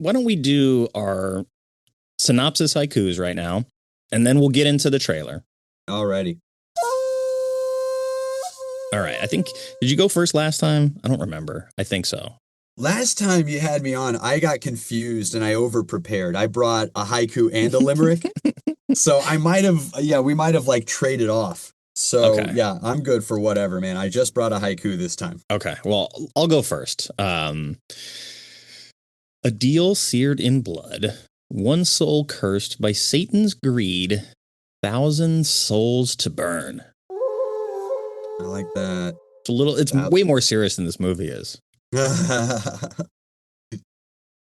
don't we do our synopsis haikus right now, and then we'll get into the trailer. Alrighty. All right. Did you go first last time? I don't remember. I think so. Last time you had me on, I got confused and I over-prepared. I brought a haiku and a limerick. So we might have like traded off. So okay. Yeah, I'm good for whatever, man. I just brought a haiku this time. Okay, well, I'll go first. A deal seared in blood, one soul cursed by Satan's greed, 1,000 souls to burn. I like that. It's way more serious than this movie is.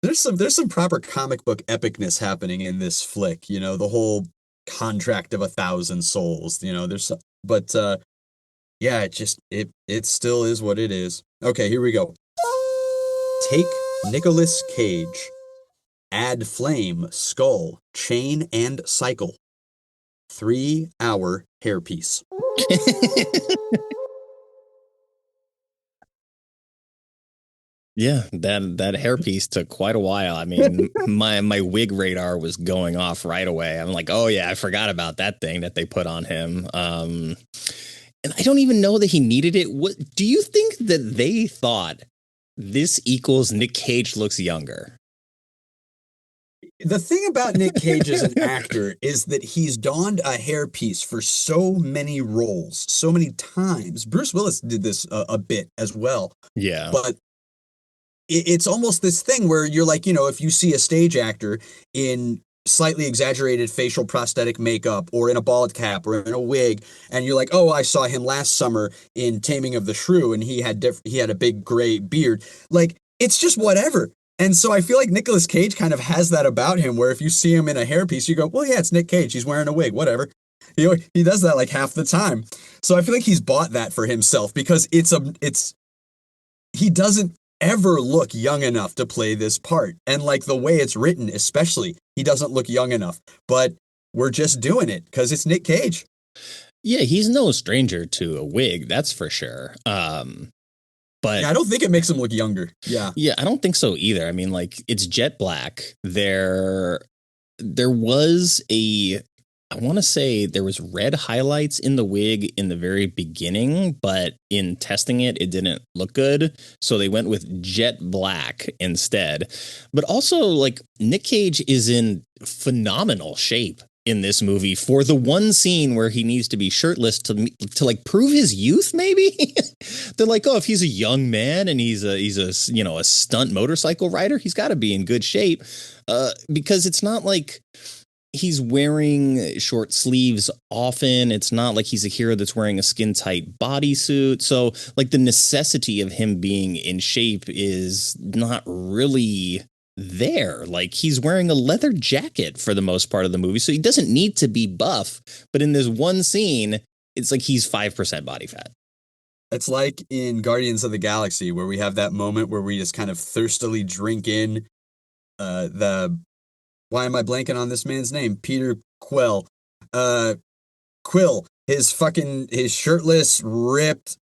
There's some proper comic book epicness happening in this flick, you know, the whole contract of 1,000 souls, you know, yeah, it still is what it is. Okay, here we go. Take Nicolas Cage, add flame, skull, chain, and cycle. 3-hour hairpiece. Yeah, that hairpiece took quite a while. I mean, my wig radar was going off right away. I'm like, oh yeah, I forgot about that thing that they put on him. And I don't even know that he needed it. What do you think that they thought this equals Nick Cage looks younger? The thing about Nick Cage as an actor is that he's donned a hairpiece for so many roles, so many times. Bruce Willis did this a bit as well. Yeah. But it's almost this thing where you're like, if you see a stage actor in slightly exaggerated facial prosthetic makeup or in a bald cap or in a wig, and you're like, oh, I saw him last summer in Taming of the Shrew and he had a big gray beard. Like, it's just whatever. And so I feel like Nicolas Cage kind of has that about him, where if you see him in a hairpiece, you go, well, yeah, it's Nick Cage. He's wearing a wig, whatever. He does that like half the time. So I feel like he's bought that for himself because he doesn't ever look young enough to play this part. And like the way it's written, especially, he doesn't look young enough. But we're just doing it because it's Nick Cage. Yeah, he's no stranger to a wig, that's for sure. But yeah, I don't think it makes him look younger. Yeah. Yeah, I don't think so either. I mean, like, it's jet black. There was I want to say there was red highlights in the wig in the very beginning, but in testing it didn't look good. So they went with jet black instead. But also, like, Nick Cage is in phenomenal shape in this movie for the one scene where he needs to be shirtless to like prove his youth. Maybe they're like, oh, if he's a young man and he's a stunt motorcycle rider, he's got to be in good shape, because it's not like he's wearing short sleeves often. It's not like he's a hero that's wearing a skin tight bodysuit. So like the necessity of him being in shape is not really there. Like, he's wearing a leather jacket for the most part of the movie, so he doesn't need to be buff. But in this one scene, it's like he's 5% body fat. It's like in Guardians of the Galaxy, where we have that moment where we just kind of thirstily drink in why am I blanking on this man's name? Peter Quill. Quill, his shirtless, ripped,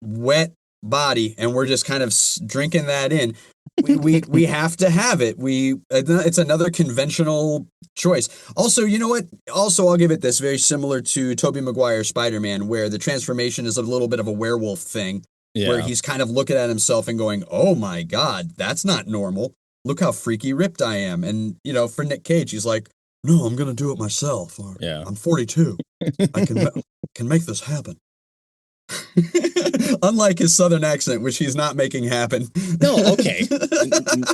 wet body, and we're just kind of drinking that in. We have to have it. It's another conventional choice. Also, you know what? Also, I'll give it this, very similar to Tobey Maguire's Spider-Man, where the transformation is a little bit of a werewolf thing, where he's kind of looking at himself and going, oh my God, that's not normal. Look how freaky ripped I am. And, for Nick Cage, he's like, no, I'm going to do it myself. Or, I'm 42. I can make this happen. Unlike his southern accent, which he's not making happen. No, okay.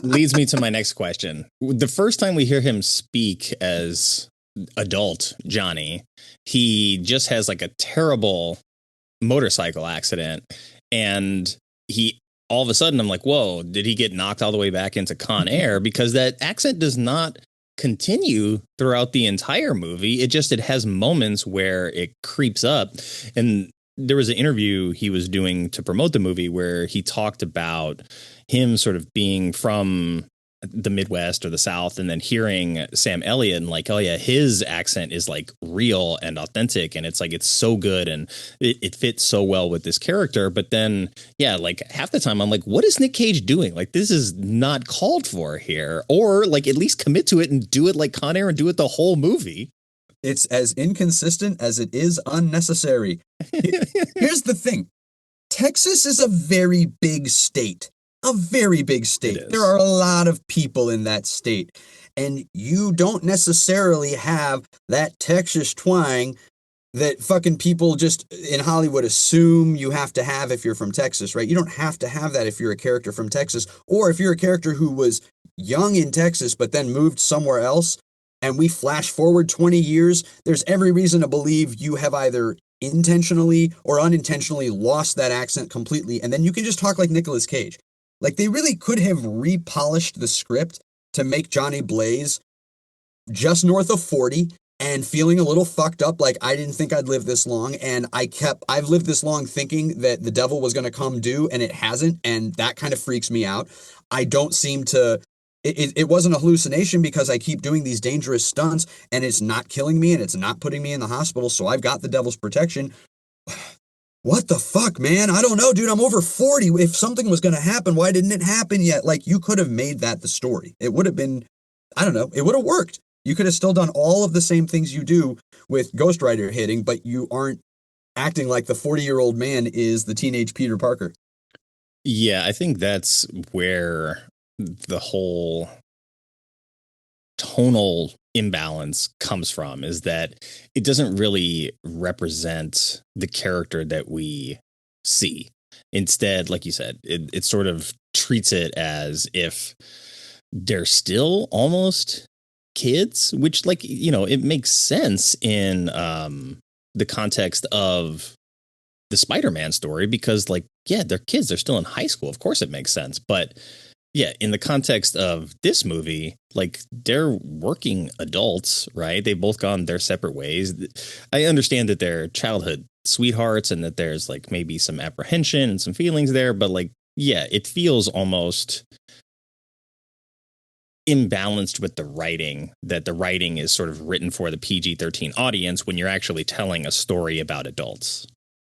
Leads me to my next question. The first time we hear him speak as adult Johnny, he just has like a terrible motorcycle accident. And all of a sudden, I'm like, whoa, did he get knocked all the way back into Con Air? Because that accent does not continue throughout the entire movie. It has moments where it creeps up. And there was an interview he was doing to promote the movie where he talked about him sort of being from the Midwest or the South, and then hearing Sam Elliott and like, oh yeah, his accent is like real and authentic, and it's like, it's so good and it fits so well with this character. But then, yeah, like half the time I'm like, what is Nick Cage doing? Like, this is not called for here. Or like, at least commit to it and do it like Con Air and do it the whole movie. It's as inconsistent as it is unnecessary. Here's the thing. Texas is a very big state. A very big state. There are a lot of people in that state. And you don't necessarily have that Texas twang that fucking people just in Hollywood assume you have to have if you're from Texas, right? You don't have to have that if you're a character from Texas, or if you're a character who was young in Texas but then moved somewhere else, and we flash forward 20 years, there's every reason to believe you have either intentionally or unintentionally lost that accent completely, and then you can just talk like Nicolas Cage. Like, they really could have repolished the script to make Johnny Blaze just north of 40 and feeling a little fucked up, like, I didn't think I'd live this long, and I've lived this long thinking that the devil was going to come due, and it hasn't, and that kind of freaks me out. I don't seem to... It wasn't a hallucination because I keep doing these dangerous stunts, and it's not killing me, and it's not putting me in the hospital, so I've got the devil's protection. What the fuck, man? I don't know, dude. I'm over 40. If something was going to happen, why didn't it happen yet? Like, you could have made that the story. It would have been, I don't know, it would have worked. You could have still done all of the same things you do with Ghost Rider hitting, but you aren't acting like the 40-year-old man is the teenage Peter Parker. Yeah, I think that's where the whole tonal imbalance comes from, is that it doesn't really represent the character that we see. Instead, like you said, it sort of treats it as if they're still almost kids, which, like, you know, it makes sense in the context of the Spider-Man story, because, like, yeah, they're kids, they're still in high school. Of course it makes sense. But yeah, in the context of this movie, like, they're working adults, right? They've both gone their separate ways. I understand that they're childhood sweethearts and that there's, like, maybe some apprehension and some feelings there, but, like, yeah, it feels almost imbalanced with the writing, that the writing is sort of written for the PG-13 audience when you're actually telling a story about adults.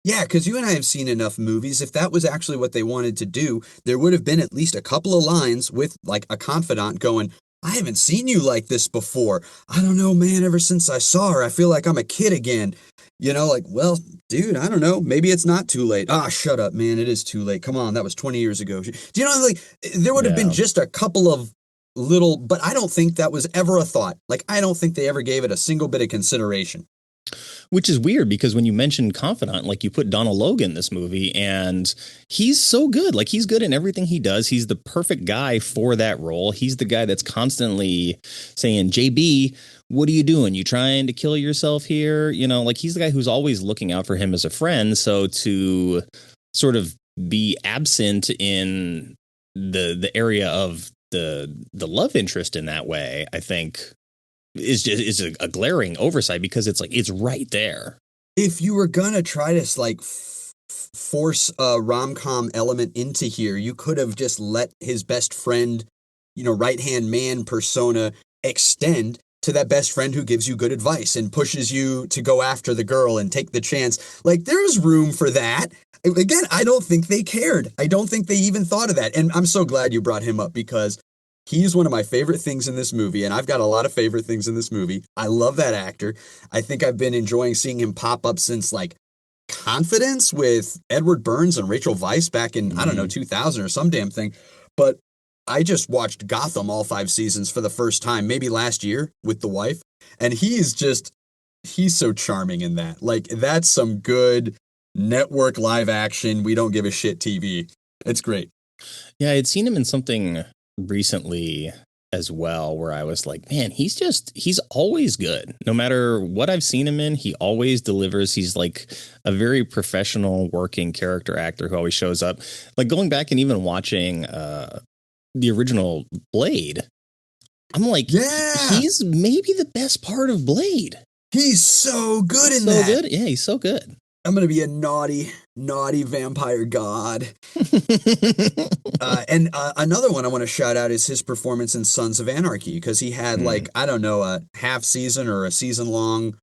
Yeah, because you and I have seen enough movies. If that was actually what they wanted to do, there would have been at least a couple of lines with, like, a confidant going, I haven't seen you like this before. I don't know, man, ever since I saw her, I feel like I'm a kid again. You know, like, well, dude, I don't know. Maybe it's not too late. Ah, shut up, man. It is too late. Come on, that was 20 years ago. Do you know, like, there would have been just a couple of little, but I don't think that was ever a thought. Like, I don't think they ever gave it a single bit of consideration. Which is weird, because when you mentioned confidant, like, you put Donald Logue in this movie, and he's so good. Like, he's good in everything he does. He's the perfect guy for that role. He's the guy that's constantly saying, JB, what are you doing? You trying to kill yourself here? You know, like, he's the guy who's always looking out for him as a friend. So to sort of be absent in the area of the love interest in that way, I think is a glaring oversight, because it's like, it's right there. If you were gonna try to, like, force a rom-com element into here, you could have just let his best friend, you know, right-hand man persona extend to that best friend who gives you good advice and pushes you to go after the girl and take the chance. Like, there's room for that. Again, I don't think they cared. I don't think they even thought of that. And I'm so glad you brought him up, because he's one of my favorite things in this movie, and I've got a lot of favorite things in this movie. I love that actor. I think I've been enjoying seeing him pop up since, like, Confidence with Edward Burns and Rachel Weisz back in, I don't know, 2000 or some damn thing. But I just watched Gotham all 5 seasons for the first time, maybe last year with the wife, and he's so charming in that. Like, that's some good network live action, we don't give a shit TV. It's great. Yeah, I had seen him in something recently as well, where I was like, man, he's always good. No matter what I've seen him in, he always delivers. He's like a very professional working character actor who always shows up. Like, going back and even watching the original Blade, I'm like, yeah, he's maybe the best part of Blade. He's so good in that. So good. Yeah, he's so good. I'm going to be a naughty vampire god. And another one I want to shout out is his performance in Sons of Anarchy, because he had, like, I don't know, a half season or a season long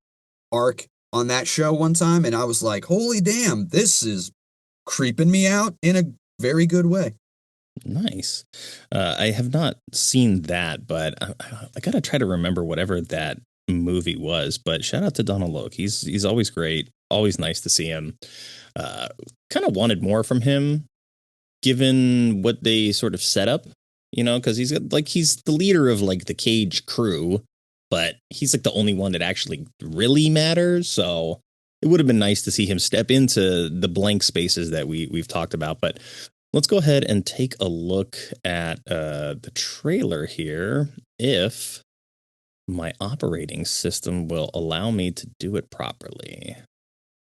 arc on that show one time. And I was like, holy damn, this is creeping me out in a very good way. Nice. I have not seen that, but I got to try to remember whatever that movie was. But shout out to Donald Logue. He's always great. Always nice to see him. Kind of wanted more from him, given what they sort of set up, you know, because he's the leader of, like, the Cage crew, but he's, like, the only one that actually really matters. So it would have been nice to see him step into the blank spaces that we've talked about. But let's go ahead and take a look at the trailer here, if my operating system will allow me to do it properly.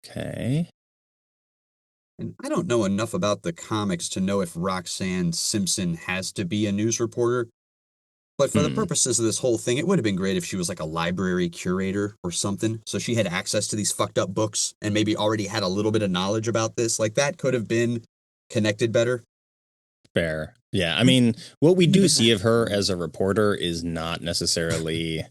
Okay. And I don't know enough about the comics to know if Roxanne Simpson has to be a news reporter. But for the purposes of this whole thing, it would have been great if she was like a library curator or something. So she had access to these fucked up books and maybe already had a little bit of knowledge about this. Like, that could have been connected better. Fair. Yeah. I mean, what we do see of her as a reporter is not necessarily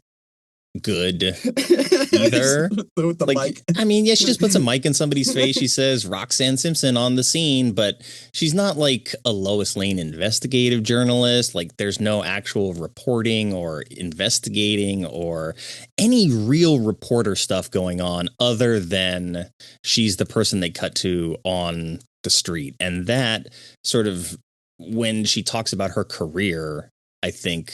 good either. With the like, mic. I mean, yeah, she just puts a mic in somebody's face. She says Roxanne Simpson on the scene, but she's not like a Lois Lane investigative journalist. Like, there's no actual reporting or investigating or any real reporter stuff going on, other than she's the person they cut to on the street. And that sort of, when she talks about her career, I think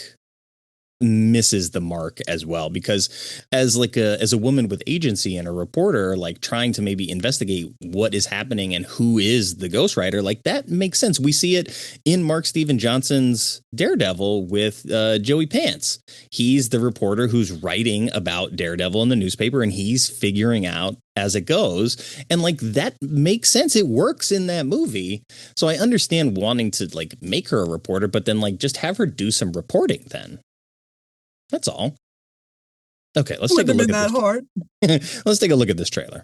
misses the mark as well, because as a woman with agency and a reporter, like trying to maybe investigate what is happening and who is the ghostwriter, like that makes sense. We see it in Mark Steven Johnson's Daredevil with Joey Pants. He's the reporter who's writing about Daredevil in the newspaper, and he's figuring out as it goes, and like that makes sense. It works in that movie. So I understand wanting to like make her a reporter, but then like just have her do some reporting then. That's all. Okay, let's take a look at this. Let's take a look at this trailer.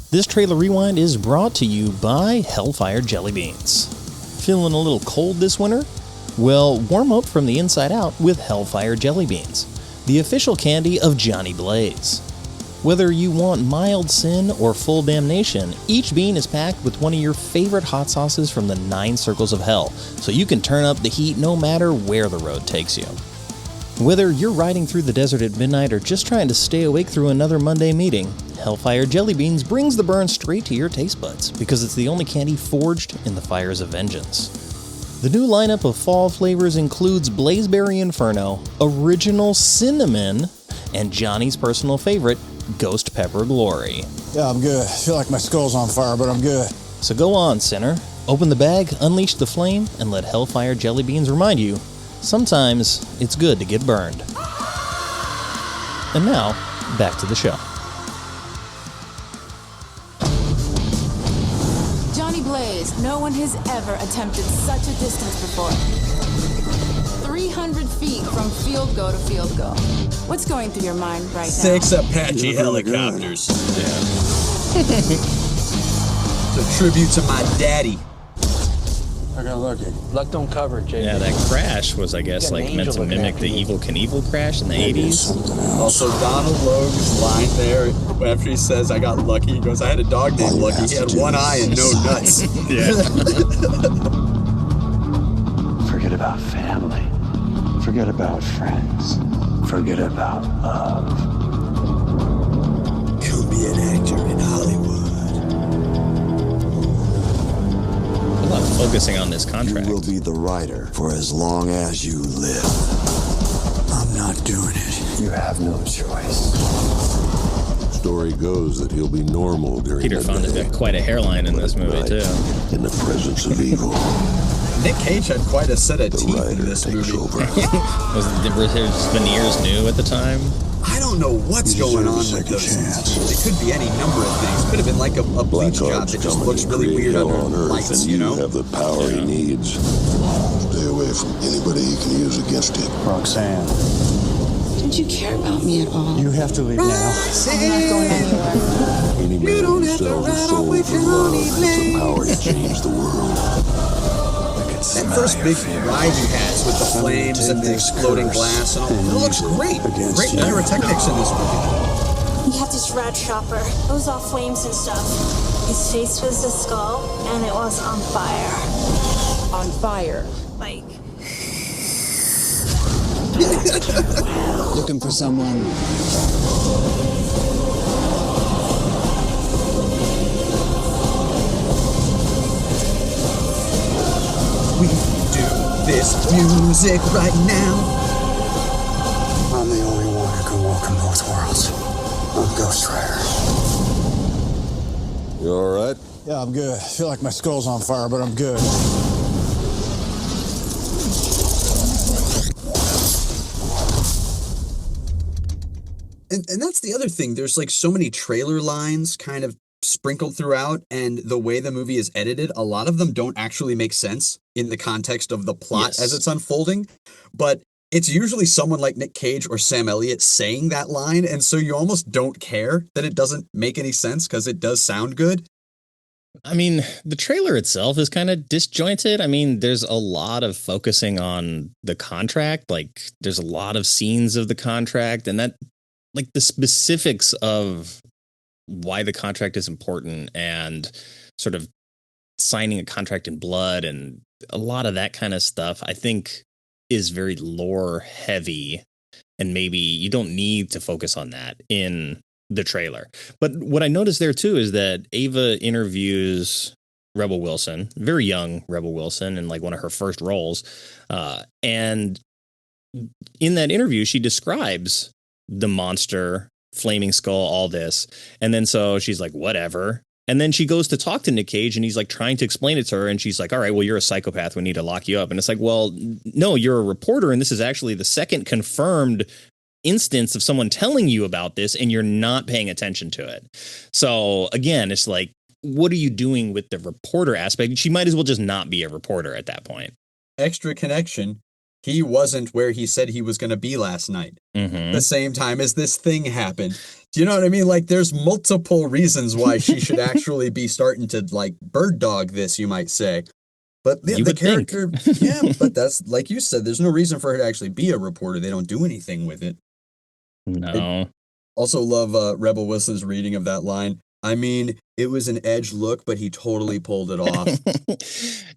This trailer rewind is brought to you by Hellfire Jelly Beans. Feeling a little cold this winter? Well, warm up from the inside out with Hellfire Jelly Beans, the official candy of Johnny Blaze. Whether you want mild sin or full damnation, each bean is packed with one of your favorite hot sauces from the 9 circles of hell, so you can turn up the heat no matter where the road takes you. Whether you're riding through the desert at midnight or just trying to stay awake through another Monday meeting, Hellfire Jelly Beans brings the burn straight to your taste buds because it's the only candy forged in the fires of vengeance. The new lineup of fall flavors includes Blazeberry Inferno, Original Cinnamon, and Johnny's personal favorite, Ghost Pepper Glory. Yeah, I'm good. I feel like my skull's on fire, but I'm good. So go on, sinner. Open the bag, unleash the flame, and let Hellfire Jelly Beans remind you, sometimes it's good to get burned. And now, back to the show. Johnny Blaze, no one has ever attempted such a distance before. 300 feet from field goal to field goal. What's going through your mind right now? 6 Apache helicopters. Yeah. It's a tribute to my daddy. I got lucky. Luck don't cover, Jay. Yeah, that crash was, I guess, like meant to mimic the Evel Knievel crash in the 80s. Also, Donald Logue's line there, after he says, I got lucky, he goes, I had a dog named Lucky. He had one eye and no nuts. Yeah. Forget about family. Forget about friends. Forget about love. Come be an actor in Hollywood. A lot of focusing on this contract. You will be the writer for as long as you live. I'm not doing it. You have no choice. Story goes that he'll be normal during Peter the Fonda's day, got quite a hairline in but this at movie, night, too. in the presence of evil, Nick Cage had quite a set of the teeth in writer this takes movie. over. Were his veneers new at the time? I don't know what's You going deserve on a with second those. chance. It could be any number of things. Could have been like a bleach job Blackheart's that just coming looks to really create weird hell under on Earth, lights, and you know? have the power he needs. Stay away from anybody he can use against him. Roxanne, Don't you care about me at all? you have to leave now. I'm not going anywhere. Any man who sells his soul for love has the power to change the world. That first big ride he has with the flames and the exploding glass and all, it looks great. Great pyrotechnics in this movie. We have this rat chopper. It was all flames and stuff. His face was a skull, and it was on fire. On fire. Like, Looking for someone. We do this music right now. I'm the only one who can walk in both worlds. I'm Ghost Rider. You alright? Yeah, I'm good. I feel like my skull's on fire, but I'm good. And that's the other thing. There's like so many trailer lines kind of sprinkled throughout, and the way the movie is edited, a lot of them don't actually make sense in the context of the plot Yes. as it's unfolding. But it's usually someone like Nick Cage or Sam Elliott saying that line, and so you almost don't care that it doesn't make any sense because it does sound good. I mean, the trailer itself is kind of disjointed. I mean, there's a lot of focusing on the contract. Like, there's a lot of scenes of the contract, and that, like, the specifics of why the contract is important and sort of signing a contract in blood and a lot of that kind of stuff, I think is very lore heavy. And maybe you don't need to focus on that in the trailer. But what I noticed there too is that Ava interviews Rebel Wilson, very young Rebel Wilson, in like one of her first roles. And in that interview, she describes the monster, flaming skull, all this. And then so she's like, whatever. And then she goes to talk to Nick Cage, and he's like trying to explain it to her. And she's like, all right, well, you're a psychopath. We need to lock you up. And it's like, well, no, you're a reporter. And this is actually the second confirmed instance of someone telling you about this, and you're not paying attention to it. So again, it's like, what are you doing with the reporter aspect? She might as well just not be a reporter at that point. Extra connection. He wasn't where he said he was going to be last night. The same time as this thing happened. Do you know what I mean? Like, there's multiple reasons why she should actually be starting to, like, bird dog this, you might say. But the character, yeah, but that's, like you said, there's no reason for her to actually be a reporter. They don't do anything with it. No. Also love Rebel Wilson's reading of that line. I mean, it was an edge look, but he totally pulled it off.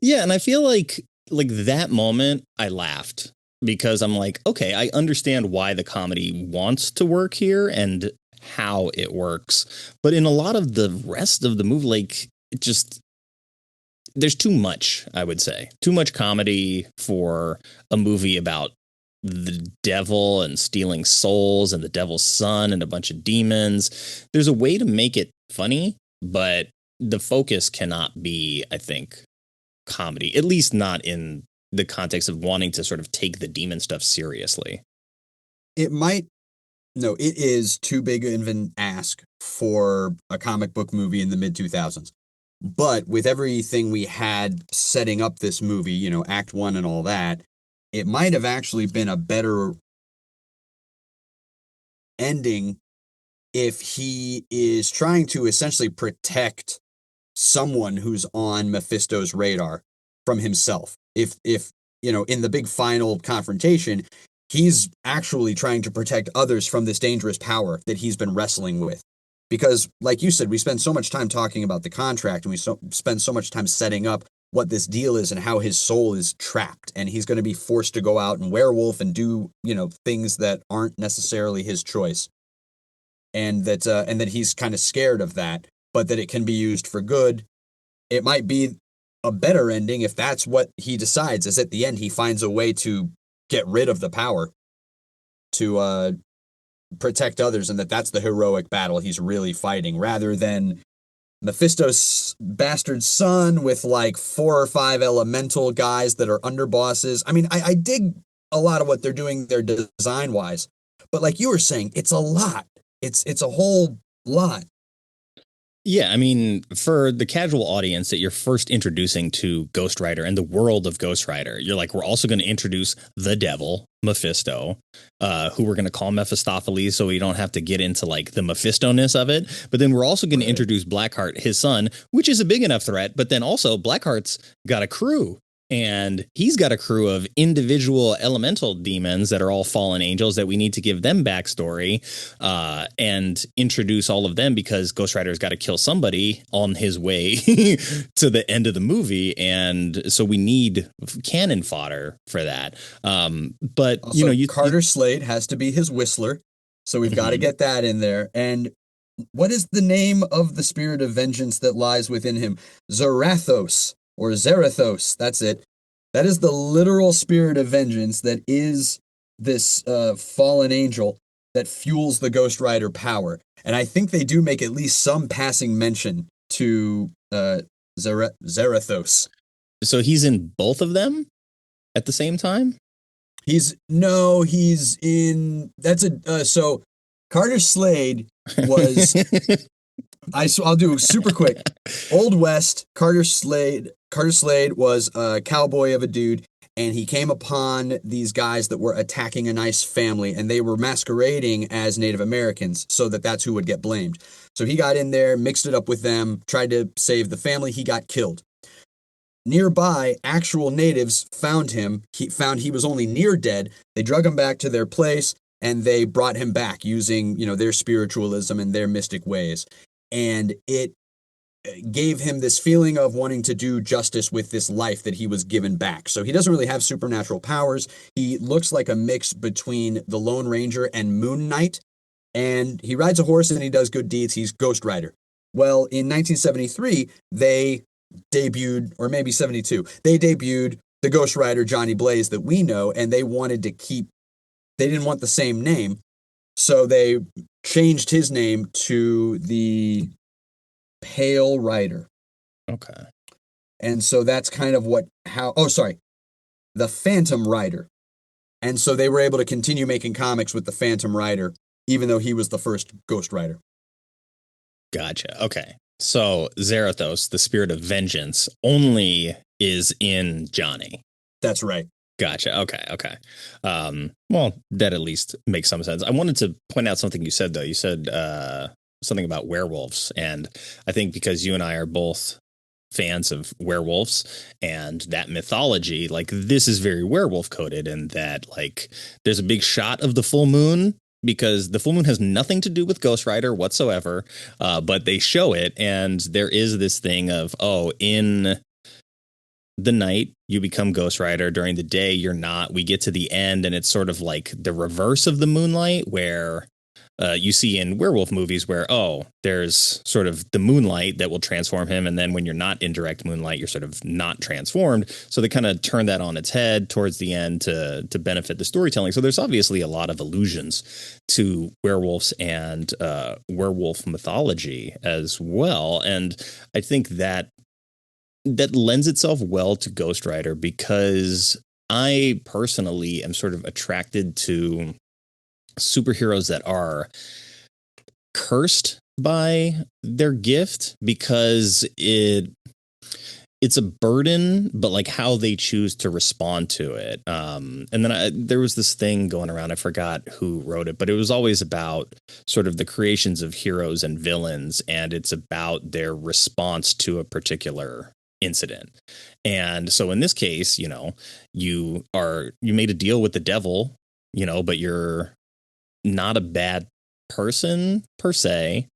Yeah, and I feel like that moment, I laughed because I'm like, okay, I understand why the comedy wants to work here and how it works. But in a lot of the rest of the movie, like, it just, there's too much, I would say. Too much comedy for a movie about the devil and stealing souls and the devil's son and a bunch of demons. There's a way to make it funny, but the focus cannot be, I think, comedy, at least not in the context of wanting to sort of take the demon stuff seriously. It is too big of an ask for a comic book movie in the mid 2000s. But with everything we had setting up this movie, you know, Act 1 and all that, it might have actually been a better ending if he is trying to essentially protect someone who's on Mephisto's radar from himself. If you know, in the big final confrontation, he's actually trying to protect others from this dangerous power that he's been wrestling with. Because, like you said, we spend so much time talking about the contract, and we spend so much time setting up what this deal is and how his soul is trapped, and he's going to be forced to go out and werewolf and do, you know, things that aren't necessarily his choice. And that he's kind of scared of that, but that it can be used for good. It might be a better ending if that's what he decides, is at the end he finds a way to get rid of the power to protect others, and that's the heroic battle he's really fighting, rather than Mephisto's bastard son with like 4 or 5 elemental guys that are underbosses. I mean, I dig a lot of what they're doing there design-wise, but like you were saying, it's a lot. It's a whole lot. Yeah, I mean, for the casual audience that you're first introducing to Ghost Rider and the world of Ghost Rider, you're like, we're also going to introduce the devil, Mephisto, who we're going to call Mephistopheles so we don't have to get into like the Mephisto-ness of it. But then we're also going to introduce Blackheart, his son, which is a big enough threat. But then also Blackheart's got a crew. And he's got a crew of individual elemental demons that are all fallen angels that we need to give them backstory and introduce all of them, because Ghost Rider's got to kill somebody on his way to the end of the movie. And so we need cannon fodder for that. But, also, you know, Carter Slade has to be his whistler. So we've got to get that in there. And what is the name of the spirit of vengeance that lies within him? Zarathos. Or Zarathos, that's it. That is the literal spirit of vengeance that is this fallen angel that fuels the Ghost Rider power. And I think they do make at least some passing mention to Zarathos. So he's in both of them at the same time? He's in, so Carter Slade was... I'll do it super quick. Old West, Carter Slade was a cowboy of a dude, and he came upon these guys that were attacking a nice family, and they were masquerading as Native Americans, so that's who would get blamed. So he got in there, mixed it up with them, tried to save the family. He got killed. Nearby, actual natives found him. He was only near dead. They drug him back to their place, and they brought him back using, you know, their spiritualism and their mystic ways. And it gave him this feeling of wanting to do justice with this life that he was given back. So he doesn't really have supernatural powers. He looks like a mix between the Lone Ranger and Moon Knight. And he rides a horse and he does good deeds. He's Ghost Rider. Well, in 1973, they debuted, or maybe 72, they debuted the Ghost Rider Johnny Blaze that we know, and they wanted to they didn't want the same name, so they changed his name to the Pale Rider. Okay. And so that's kind of the Phantom Rider. And so they were able to continue making comics with the Phantom Rider, even though he was the first Ghost Rider. Gotcha. Okay. So Zarathos, the spirit of vengeance, only is in Johnny. That's right. Gotcha. Okay. Well, that at least makes some sense. I wanted to point out something you said, though. You said something about werewolves. And I think because you and I are both fans of werewolves and that mythology, like this is very werewolf coded, and that like there's a big shot of the full moon, because the full moon has nothing to do with Ghost Rider whatsoever, but they show it, and there is this thing of, in the night you become Ghost Rider, during the day you're not. We get to the end and it's sort of like the reverse of the moonlight, where you see in werewolf movies where, there's sort of the moonlight that will transform him. And then when you're not in direct moonlight, you're sort of not transformed. So they kind of turn that on its head towards the end to benefit the storytelling. So there's obviously a lot of allusions to werewolves and werewolf mythology as well. And I think that lends itself well to Ghost Rider, because I personally am sort of attracted to superheroes that are cursed by their gift, because it's a burden, but like how they choose to respond to it. And then there was this thing going around, I forgot who wrote it, but it was always about sort of the creations of heroes and villains, and it's about their response to a particular incident. And so in this case, you made a deal with the devil, but you're not a bad person per se.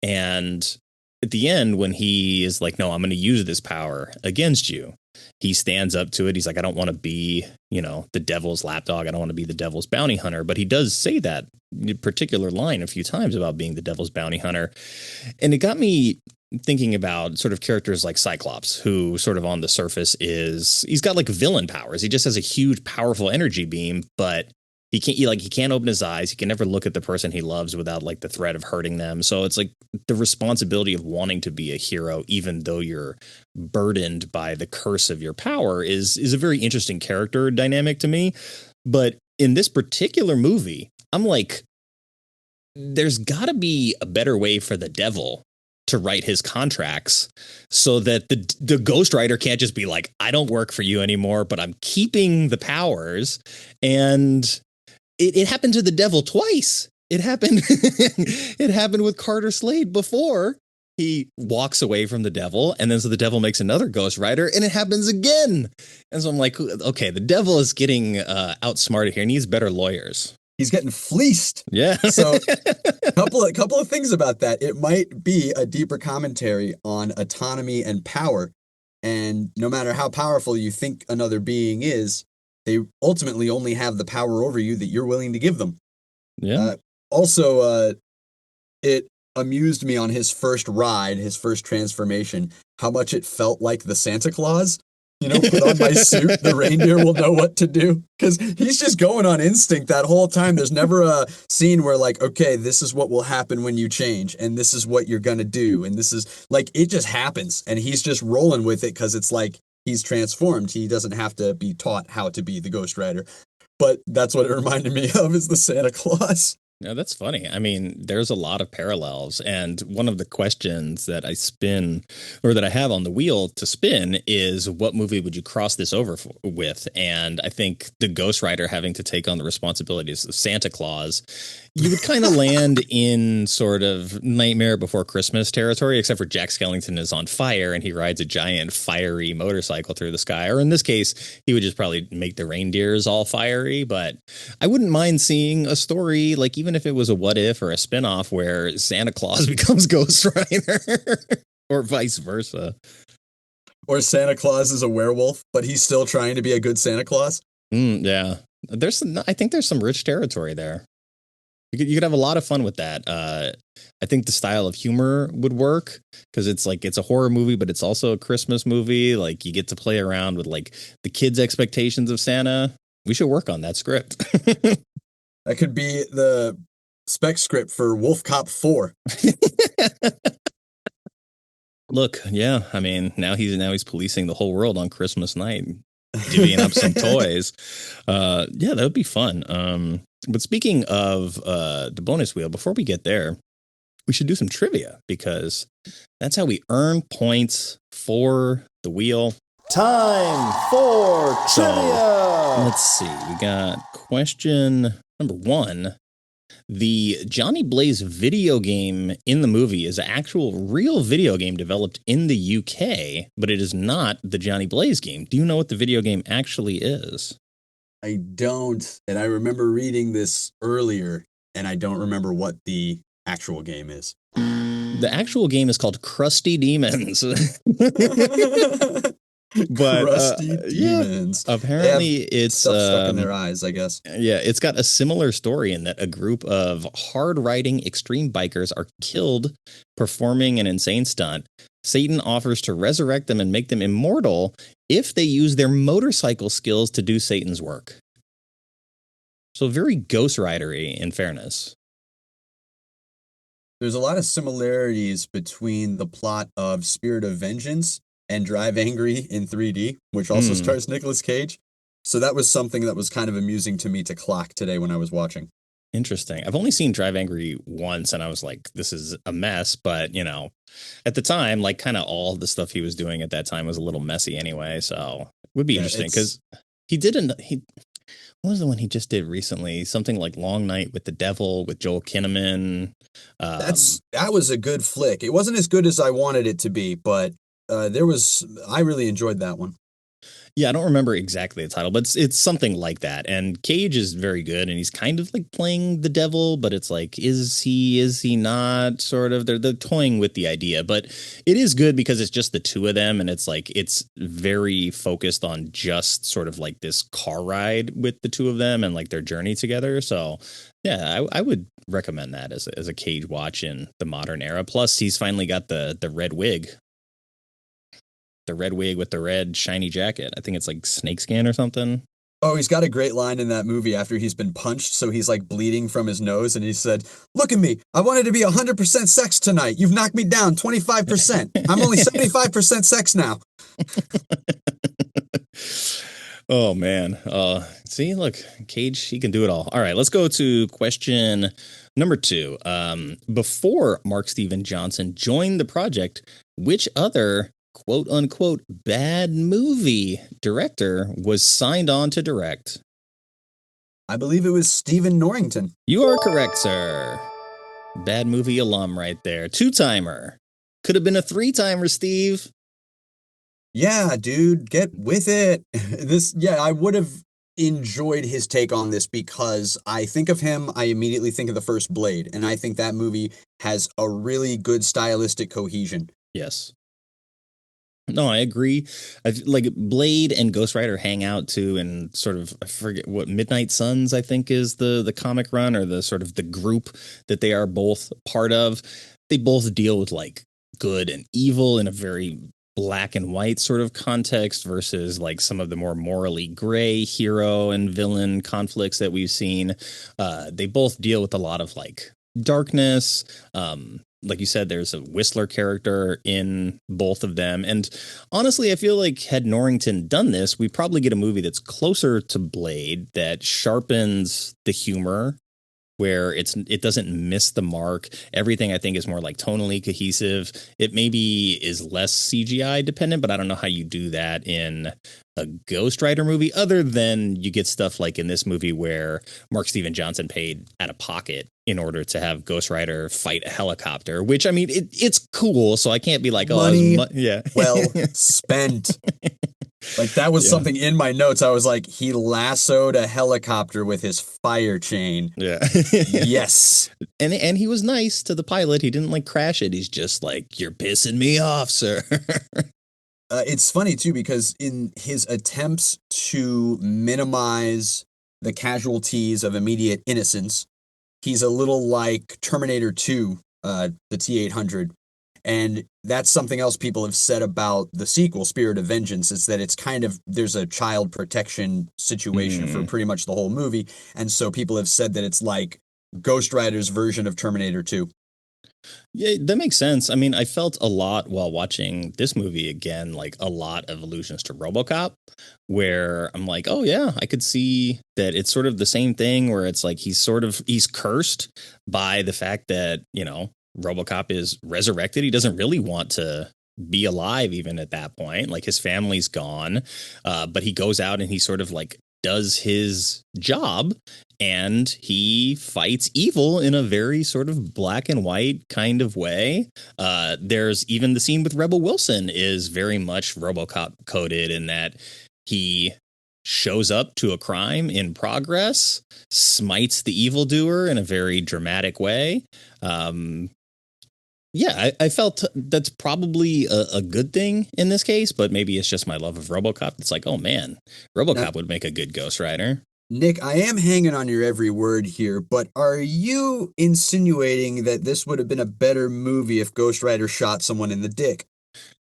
And at the end, when he is like, no, I'm going to use this power against you, he stands up to it. He's like, I don't want to be, the devil's lapdog. I don't want to be the devil's bounty hunter. But he does say that particular line a few times about being the devil's bounty hunter. And it got me thinking about sort of characters like Cyclops, who sort of on the surface he's got like villain powers. He just has a huge, powerful energy beam, but he can't open his eyes. He can never look at the person he loves without like the threat of hurting them. So it's like the responsibility of wanting to be a hero, even though you're burdened by the curse of your power, is a very interesting character dynamic to me. But in this particular movie, I'm like, there's got to be a better way for the devil to write his contracts, so that the Ghost Rider can't just be like, I don't work for you anymore, but I'm keeping the powers. And it happened to the devil twice. It happened with Carter Slade before. He walks away from the devil, and then so the devil makes another Ghost Rider, and it happens again. And so I'm like, okay, the devil is getting outsmarted here. He needs better lawyers. He's getting fleeced. Yeah. So couple of things about that. It might be a deeper commentary on autonomy and power. And no matter how powerful you think another being is, they ultimately only have the power over you that you're willing to give them. Yeah. Also, it amused me on his first ride, his first transformation, how much it felt like the Santa Claus. Put on my suit, the reindeer will know what to do. Because he's just going on instinct that whole time. There's never a scene where like, okay, this is what will happen when you change, and this is what you're going to do. And this is like, it just happens. And he's just rolling with it because it's like he's transformed. He doesn't have to be taught how to be the Ghost Rider. But that's what it reminded me of, is the Santa Claus. No, that's funny. I mean, there's a lot of parallels. And one of the questions that I spin, or that I have on the wheel to spin, is what movie would you cross this over with? And I think the Ghost Rider having to take on the responsibilities of Santa Claus, you would kind of land in sort of Nightmare Before Christmas territory, except for Jack Skellington is on fire and he rides a giant fiery motorcycle through the sky. Or in this case, he would just probably make the reindeers all fiery. But I wouldn't mind seeing a story, like even if it was a what if or a spinoff, where Santa Claus becomes Ghost Rider or vice versa. Or Santa Claus is a werewolf, but he's still trying to be a good Santa Claus. Yeah. I think there's some rich territory there. You could have a lot of fun with that. I think the style of humor would work because it's a horror movie, but it's also a Christmas movie. Like you get to play around with like the kids' expectations of Santa. We should work on that script. That could be the spec script for Wolf Cop 4. Look, yeah, I mean, now he's policing the whole world on Christmas night, divvying up some toys. Yeah, that would be fun. But speaking of the bonus wheel, before we get there, we should do some trivia because that's how we earn points for the wheel. Time for trivia. Let's see. We got question number 1. The Johnny Blaze video game in the movie is an actual real video game developed in the UK, but it is not the Johnny Blaze game. Do you know what the video game actually is? I don't, and I remember reading this earlier, and I don't remember what the actual game is. The actual game is called Crusty Demons. But Crusty Demons. Yeah, apparently it's stuff stuck in their eyes, I guess. Yeah, it's got a similar story in that a group of hard-riding extreme bikers are killed performing an insane stunt. Satan offers to resurrect them and make them immortal if they use their motorcycle skills to do Satan's work. So very Ghost Rider-y, in fairness. There's a lot of similarities between the plot of Spirit of Vengeance and Drive Angry in 3D, which also stars Nicolas Cage. So that was something that was kind of amusing to me to clock today when I was watching. Interesting. I've only seen Drive Angry once, and I was like, this is a mess. But, you know, at the time, like kind of all the stuff he was doing at that time was a little messy anyway. So it would be interesting because what was the one he just did recently? Something like Long Night with the Devil with Joel Kinnaman. That was a good flick. It wasn't as good as I wanted it to be, but I really enjoyed that one. Yeah, I don't remember exactly the title, but it's something like that. And Cage is very good, and he's kind of like playing the devil, but it's like, is he not? Sort of. They're toying with the idea, but it is good because it's just the two of them, and it's like it's very focused on just sort of like this car ride with the two of them and like their journey together. So yeah, I would recommend that as a Cage watch in the modern era. Plus, he's finally got the red wig. The red wig with the red shiny jacket. I think it's like snakeskin or something. Oh, he's got a great line in that movie after he's been punched. So he's like bleeding from his nose. And he said, "Look at me. I wanted to be 100% sex tonight. You've knocked me down 25%. I'm only 75% sex now." Oh, man. See, look, Cage, he can do it all. All right, let's go to question number 2. Before Mark Steven Johnson joined the project, which other quote unquote bad movie director was signed on to direct? I believe it was Stephen Norrington. You are correct, sir. Bad movie alum right there. 2-timer. Could have been a 3-timer, Steve. Yeah, dude, get with it. I would have enjoyed his take on this because I think of him, I immediately think of the first Blade, and I think that movie has a really good stylistic cohesion. Yes. No, I agree. Like Blade and Ghost Rider hang out too, and sort of, I forget what, Midnight Suns, I think, is the comic run or the sort of the group that they are both part of. They both deal with like good and evil in a very black and white sort of context versus like some of the more morally gray hero and villain conflicts that we've seen. They both deal with a lot of like darkness. Like you said, there's a Whistler character in both of them. And honestly, I feel like had Norrington done this, we probably get a movie that's closer to Blade, that sharpens the humor, where it doesn't miss the mark. Everything, I think, is more like tonally cohesive. It maybe is less CGI dependent, but I don't know how you do that in a Ghost Rider movie, other than you get stuff like in this movie where Mark Steven Johnson paid out of pocket in order to have Ghost Rider fight a helicopter, which, I mean, it's cool, so I can't be like, money yeah. well spent. Like, that was something in my notes. I was like, he lassoed a helicopter with his fire chain. Yeah. Yes. And he was nice to the pilot. He didn't like crash it. He's just like, "You're pissing me off, sir." It's funny, too, because in his attempts to minimize the casualties of immediate innocence, he's a little like Terminator 2, the T-800. And that's something else people have said about the sequel, Spirit of Vengeance, is that it's kind of, there's a child protection situation for pretty much the whole movie. And so people have said that it's like Ghost Rider's version of Terminator 2. Yeah, that makes sense. I mean, I felt a lot while watching this movie again, like a lot of allusions to RoboCop, where I'm like, oh yeah, I could see that it's sort of the same thing where it's like he's cursed by the fact that, you know, RoboCop is resurrected. He doesn't really want to be alive even at that point. Like his family's gone, but he goes out and he sort of like does his job and he fights evil in a very sort of black and white kind of way. There's even the scene with Rebel Wilson is very much RoboCop coded in that he shows up to a crime in progress, smites the evildoer in a very dramatic way. Yeah, I felt that's probably a good thing in this case, but maybe it's just my love of RoboCop. It's like, oh man, RoboCop would make a good Ghost Rider. Nick, I am hanging on your every word here, but are you insinuating that this would have been a better movie if Ghost Rider shot someone in the dick?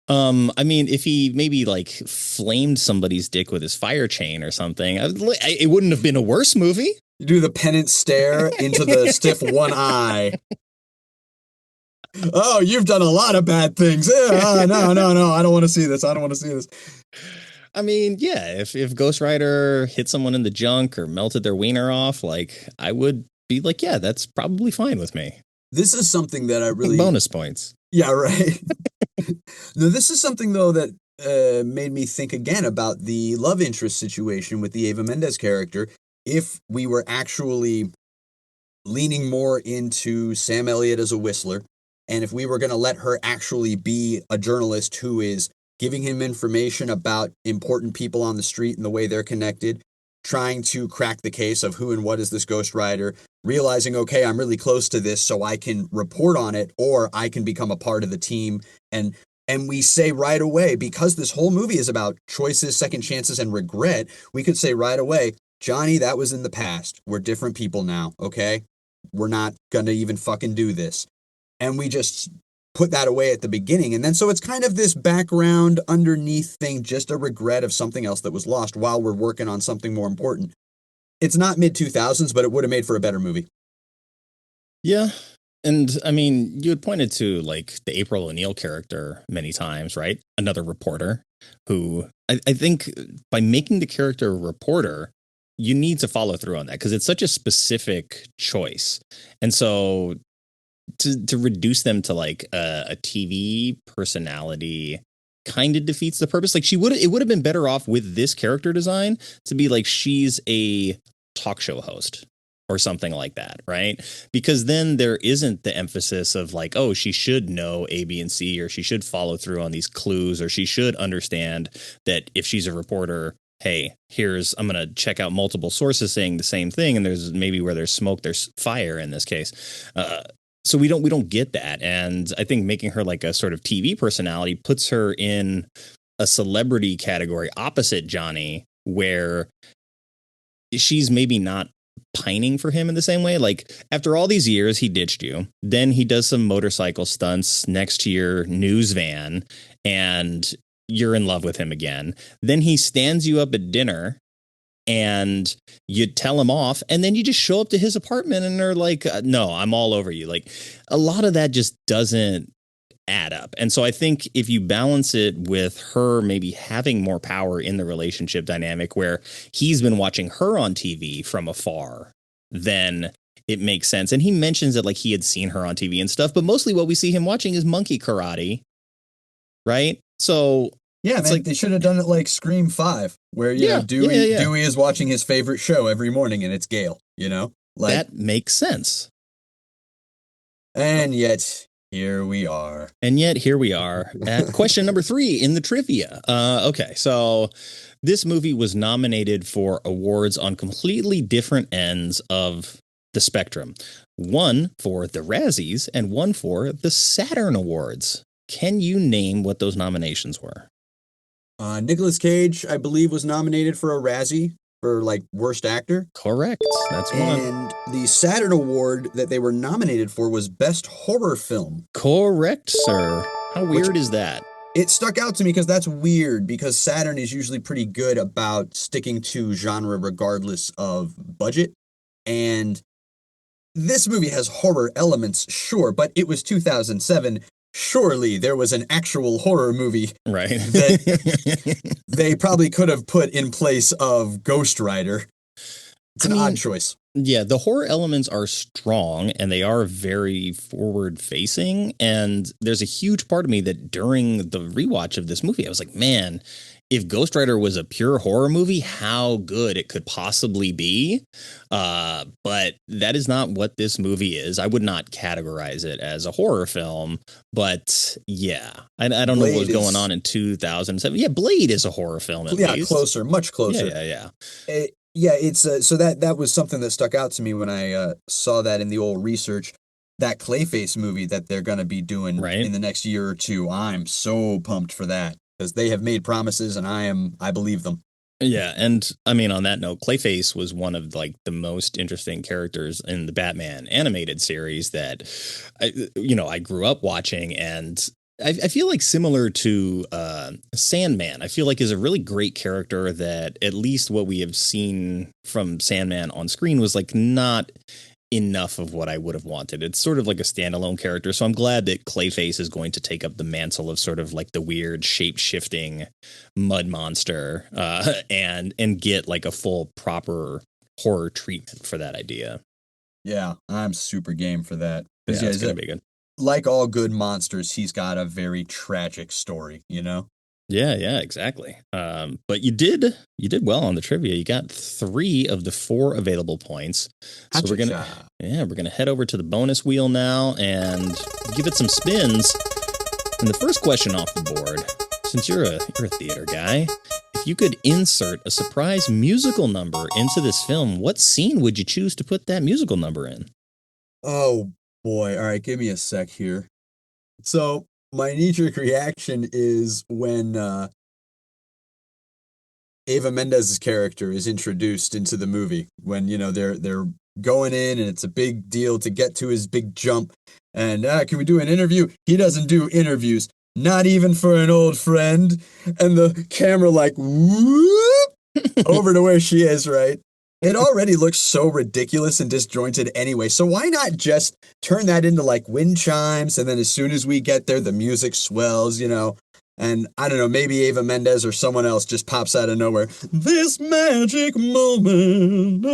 I mean, if he maybe like flamed somebody's dick with his fire chain or something, it wouldn't have been a worse movie. You do the penance stare into the stiff one eye. Oh, you've done a lot of bad things. No, I don't want to see this. I mean, yeah, if Ghost Rider hit someone in the junk or melted their wiener off, like I would be like, yeah, that's probably fine with me. This is something that I really... Bonus points. Yeah, right. No, this is something, though, that made me think again about the love interest situation with the Eva Mendes character. If we were actually leaning more into Sam Elliott as a whistler, and if we were going to let her actually be a journalist who is giving him information about important people on the street and the way they're connected, trying to crack the case of who and what is this Ghost Rider, realizing, okay, I'm really close to this, so I can report on it, or I can become a part of the team. And we say right away, because this whole movie is about choices, second chances, and regret, we could say right away, Johnny, that was in the past. We're different people now, okay? We're not going to even fucking do this. And we just put that away at the beginning. And then so it's kind of this background underneath thing, just a regret of something else that was lost while we're working on something more important. It's not mid-2000s, but it would have made for a better movie. Yeah. And I mean, you had pointed to like the April O'Neil character many times, right? Another reporter who I think by making the character a reporter, you need to follow through on that because it's such a specific choice. And so to reduce them to like a TV personality kind of defeats the purpose. Like it would have been better off with this character design to be like she's a talk show host or something like that, right? Because then there isn't the emphasis of like, oh, she should know A, B, and C, or she should follow through on these clues, or she should understand that if she's a reporter, hey, I'm going to check out multiple sources saying the same thing, and there's maybe where there's smoke, there's fire in this case. So we don't get that. And I think making her like a sort of TV personality puts her in a celebrity category opposite Johnny, where she's maybe not pining for him in the same way. Like after all these years, he ditched you. Then he does some motorcycle stunts next to your news van and you're in love with him again. Then he stands you up at dinner and you tell him off, and then you just show up to his apartment and they're like, no, I'm all over you. Like a lot of that just doesn't add up. And so I think if you balance it with her maybe having more power in the relationship dynamic where he's been watching her on TV from afar, then it makes sense. And he mentions that like he had seen her on TV and stuff, but mostly what we see him watching is monkey karate. Right. So yeah, man, like, they should have done it like Scream 5, where you know Dewey is watching his favorite show every morning, and it's Gale. You know, like that makes sense. And yet here we are. At question number 3 in the trivia. Okay, so this movie was nominated for awards on completely different ends of the spectrum. One for the Razzies and one for the Saturn Awards. Can you name what those nominations were? Nicolas Cage, I believe, was nominated for a Razzie for like worst actor. Correct. That's one. And the Saturn Award that they were nominated for was best horror film. Correct, sir. How weird is that? It stuck out to me because that's weird, because Saturn is usually pretty good about sticking to genre regardless of budget. And this movie has horror elements, sure, but it was 2007. Surely there was an actual horror movie right that they probably could have put in place of Ghost Rider. It's an odd choice. Yeah, the horror elements are strong and they are very forward facing. And there's a huge part of me that during the rewatch of this movie, I was like, man, if Ghost Rider was a pure horror movie, how good it could possibly be. But that is not what this movie is. I would not categorize it as a horror film, but yeah, I don't know what was going on in 2007. Yeah, Blade is a horror film. At least. Closer, much closer. Yeah. It's so that was something that stuck out to me when I saw that in the old research. That Clayface movie that they're going to be doing in the next year or two. I'm so pumped for that because they have made promises and I believe them. Yeah, and I mean, on that note, Clayface was one of like the most interesting characters in the Batman animated series that I grew up watching, and I feel like similar to Sandman, I feel like is a really great character that at least what we have seen from Sandman on screen was like not enough of what I would have wanted. It's sort of like a standalone character. So I'm glad that Clayface is going to take up the mantle of sort of like the weird shape shifting mud monster and get like a full proper horror treatment for that idea. Yeah, I'm super game for that. Yeah, it's going to be good. Like all good monsters, he's got a very tragic story, you know? Yeah, exactly. But you did well on the trivia. You got 3 of the 4 available points. So we're gonna head over to the bonus wheel now and give it some spins. And the first question off the board, since you're a theater guy, if you could insert a surprise musical number into this film, what scene would you choose to put that musical number in? Oh boy! All right, give me a sec here. So my knee-jerk reaction is when Eva Mendes' character is introduced into the movie. When they're going in and it's a big deal to get to his big jump. And can we do an interview? He doesn't do interviews, not even for an old friend. And the camera like whoop over to where she is, right? It already looks so ridiculous and disjointed anyway, so why not just turn that into like wind chimes, and then as soon as we get there, the music swells, and I don't know, maybe Eva Mendes or someone else just pops out of nowhere. This magic moment.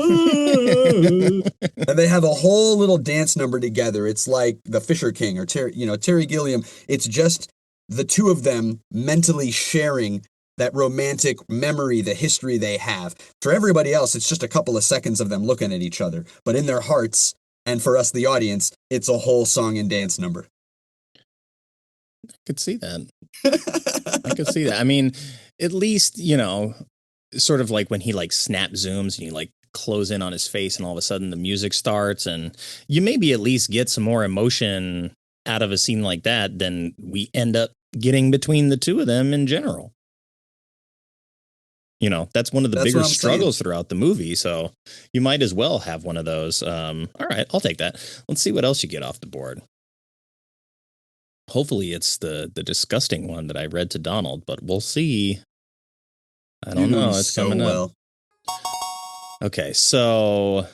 And they have a whole little dance number together. It's like the Fisher King or Terry Gilliam. It's just the two of them mentally sharing that romantic memory, the history they have. For everybody else, it's just a couple of seconds of them looking at each other. But in their hearts, and for us, the audience, it's a whole song and dance number. I could see that. I could see that. I mean, at least, sort of like when he like snap zooms and you like close in on his face and all of a sudden the music starts and you maybe at least get some more emotion out of a scene like that than we end up getting between the two of them in general. That's one of the bigger struggles throughout the movie. So you might as well have one of those. All right, I'll take that. Let's see what else you get off the board. Hopefully it's the disgusting one that I read to Donald, but we'll see. I don't know. It's coming up. Okay, so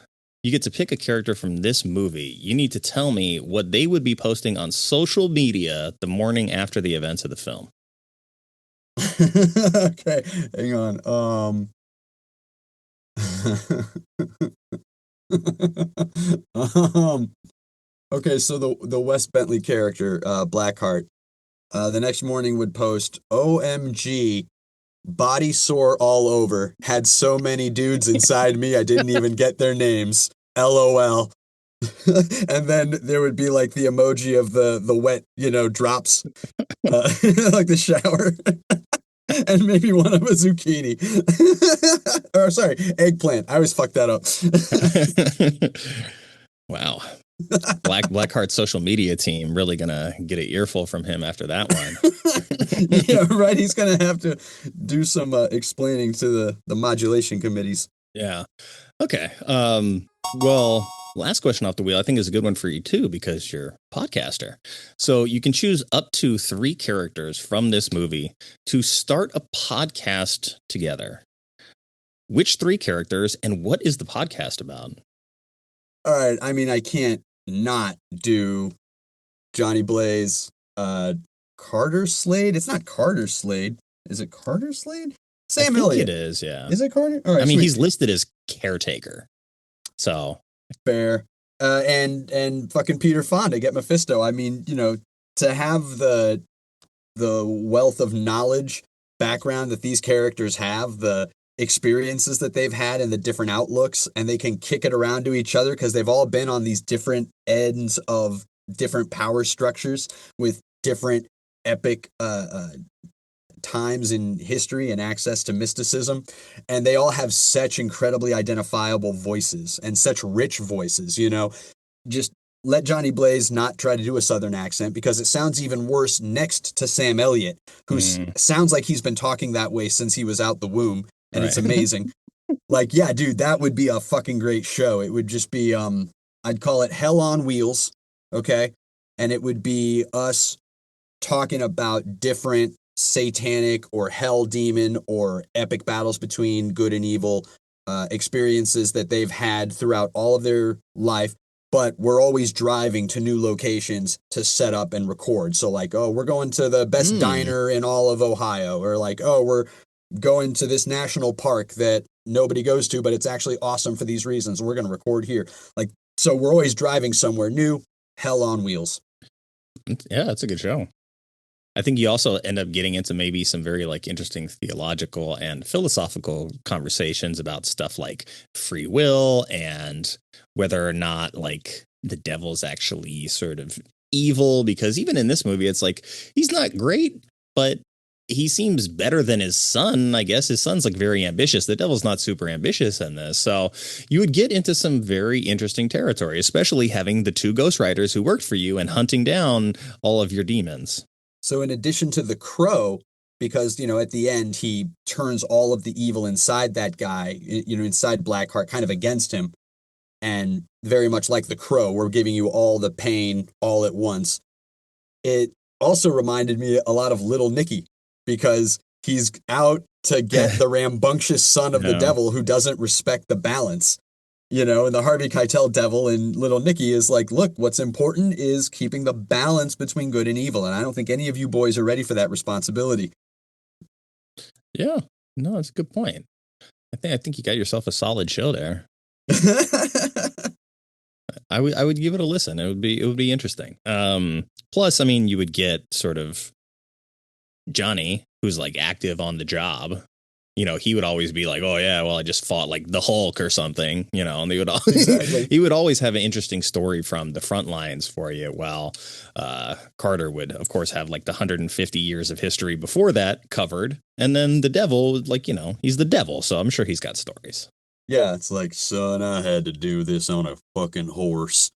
you get to pick a character from this movie. You need to tell me what they would be posting on social media the morning after the events of the film. Okay, hang on. Okay, so the Wes Bentley character, Blackheart, the next morning would post, OMG, body sore all over, had so many dudes inside me I didn't even get their names, LOL. And then there would be like the emoji of the wet, drops, like the shower. And maybe one of a zucchini. Or sorry, eggplant. I always fuck that up. Wow. Blackheart's social media team really gonna get an earful from him after that one. Yeah, right. He's gonna have to do some explaining to the modulation committees. Yeah. Okay. Well, last question off the wheel, I think is a good one for you too, because you're a podcaster. So you can choose up to 3 characters from this movie to start a podcast together. Which 3 characters and what is the podcast about? All right. I mean, I can't not do Johnny Blaze, Carter Slade. It's not Carter Slade. Is it Carter Slade? Sam Elliott. It is, yeah. Is it Carter? All right. I mean, sweet. he's listed as caretaker. So fair. And fucking Peter Fonda, get Mephisto. I mean, to have the wealth of knowledge background that these characters have, the experiences that they've had and the different outlooks, and they can kick it around to each other because they've all been on these different ends of different power structures with different epic times in history and access to mysticism, and they all have such incredibly identifiable voices and such rich voices. Just let Johnny Blaze not try to do a Southern accent, because it sounds even worse next to Sam Elliott, who sounds like he's been talking that way since he was out the womb, and It's amazing. Like, yeah, dude, that would be a fucking great show. It would just be, I'd call it Hell on Wheels, okay? And it would be us talking about different satanic or hell demon or epic battles between good and evil, experiences that they've had throughout all of their life, but we're always driving to new locations to set up and record. So like, oh, we're going to the best diner in all of Ohio, or like, oh, we're going to this national park that nobody goes to, but it's actually awesome for these reasons. We're going to record here. Like, so we're always driving somewhere new. Hell on Wheels. Yeah, that's a good show. I think you also end up getting into maybe some very like interesting theological and philosophical conversations about stuff like free will and whether or not like the devil's actually sort of evil, because even in this movie, it's like he's not great, but he seems better than his son. I guess his son's like very ambitious. The devil's not super ambitious in this. So you would get into some very interesting territory, especially having the 2 ghostwriters who worked for you and hunting down all of your demons. So in addition to the Crow, because, at the end, he turns all of the evil inside that guy, inside Blackheart, kind of against him. And very much like the Crow, we're giving you all the pain all at once. It also reminded me a lot of Little Nicky, because he's out to get the rambunctious son of the devil who doesn't respect the balance. And the Harvey Keitel devil in Little Nicky is like, look, what's important is keeping the balance between good and evil. And I don't think any of you boys are ready for that responsibility. Yeah, no, that's a good point. I think you got yourself a solid show there. I would give it a listen. It would be interesting. Plus, I mean, you would get sort of Johnny, who's like active on the job. He would always be like, oh yeah, well, I just fought like the Hulk or something, and they would always, he would always have an interesting story from the front lines for you. While Carter would, of course, have like the 150 years of history before that covered. And then the devil, like, he's the devil. So I'm sure he's got stories. Yeah, it's like, son, I had to do this on a fucking horse.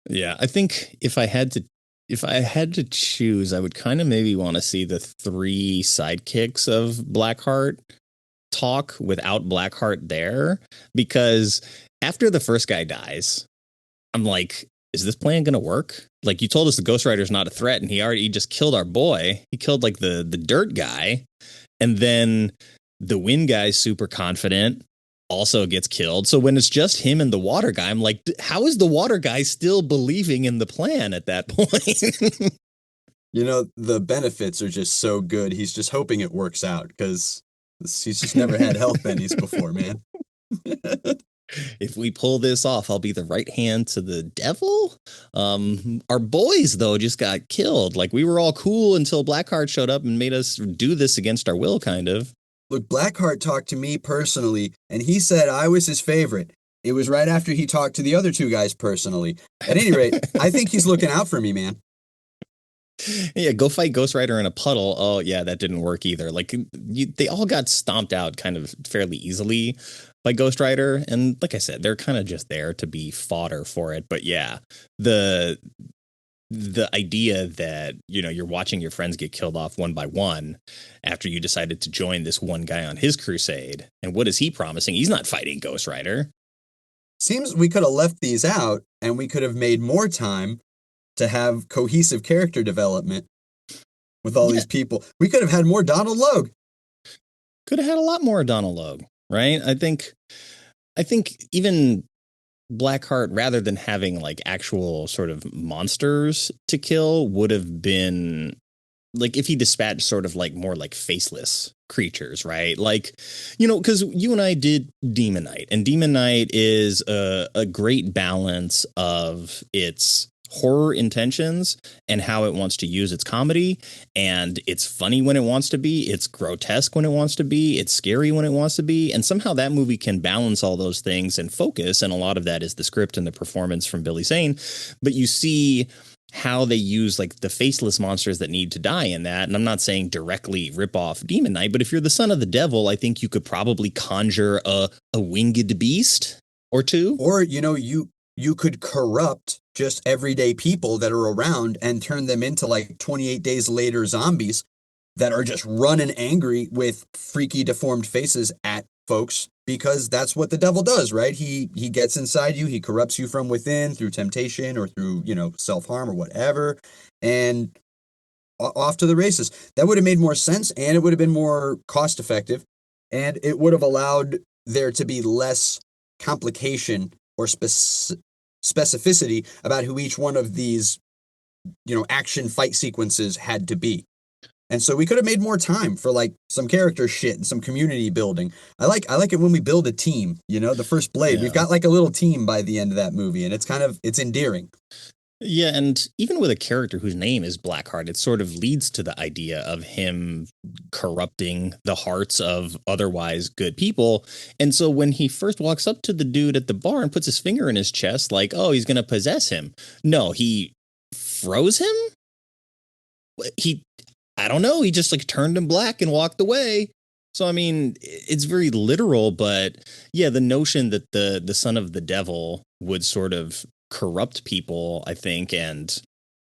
Yeah, I think if I had to choose, I would kind of maybe want to see the 3 sidekicks of Blackheart talk without Blackheart there, because after the first guy dies, I'm like, is this plan going to work? Like, you told us the ghostwriter's not a threat, and he just killed our boy. He killed like the dirt guy, and then the wind guy's super confident, also gets killed. So when it's just him and the water guy, I'm like, how is the water guy still believing in the plan at that point? The benefits are just so good. He's just hoping it works out, because he's just never had health bennies before, man. If we pull this off, I'll be the right hand to the devil. Our boys, though, just got killed. Like, we were all cool until Blackheart showed up and made us do this against our will, kind of. Look, Blackheart talked to me personally, and he said I was his favorite. It was right after he talked to the other 2 guys personally. At any rate, I think he's looking out for me, man. Yeah, go fight Ghost Rider in a puddle. Oh, yeah, that didn't work either. Like, they all got stomped out kind of fairly easily by Ghost Rider. And like I said, they're kind of just there to be fodder for it. But yeah, the the idea that, you're watching your friends get killed off one by one after you decided to join this one guy on his crusade. And what is he promising? He's not fighting Ghost Rider. Seems we could have left these out and we could have made more time to have cohesive character development with all these people. We could have had more Donald Logue. Could have had a lot more Donald Logue, right? I think even Blackheart, rather than having like actual sort of monsters to kill, would have been like if he dispatched sort of like more like faceless creatures, right? Like, because you and I did Demon Knight, and Demon Knight is a great balance of its horror intentions and how it wants to use its comedy, and it's funny when it wants to be, it's grotesque when it wants to be, it's scary when it wants to be, and somehow that movie can balance all those things and focus, and a lot of that is the script and the performance from Billy Zane. But you see how they use like the faceless monsters that need to die in that, and I'm not saying directly rip off Demon Knight, but if you're the son of the devil, I think you could probably conjure a winged beast or two, or you could corrupt just everyday people that are around and turn them into like 28 Days Later zombies that are just running angry with freaky deformed faces at folks, because that's what the devil does, right? He gets inside you, he corrupts you from within through temptation or through, self-harm or whatever, and off to the races. That would have made more sense, and it would have been more cost effective, and it would have allowed there to be less complication or specificity about who each one of these, action fight sequences had to be. And so we could have made more time for like some character shit and some community building. I like it when we build a team, the first Blade, we've got like a little team by the end of that movie, and it's endearing. Yeah, and even with a character whose name is Blackheart, it sort of leads to the idea of him corrupting the hearts of otherwise good people. And so when he first walks up to the dude at the bar and puts his finger in his chest, like, oh, he's going to possess him. No, he froze him? I don't know. He just like turned him black and walked away. So, I mean, it's very literal, but yeah, the notion that the son of the devil would sort of corrupt people, I think, and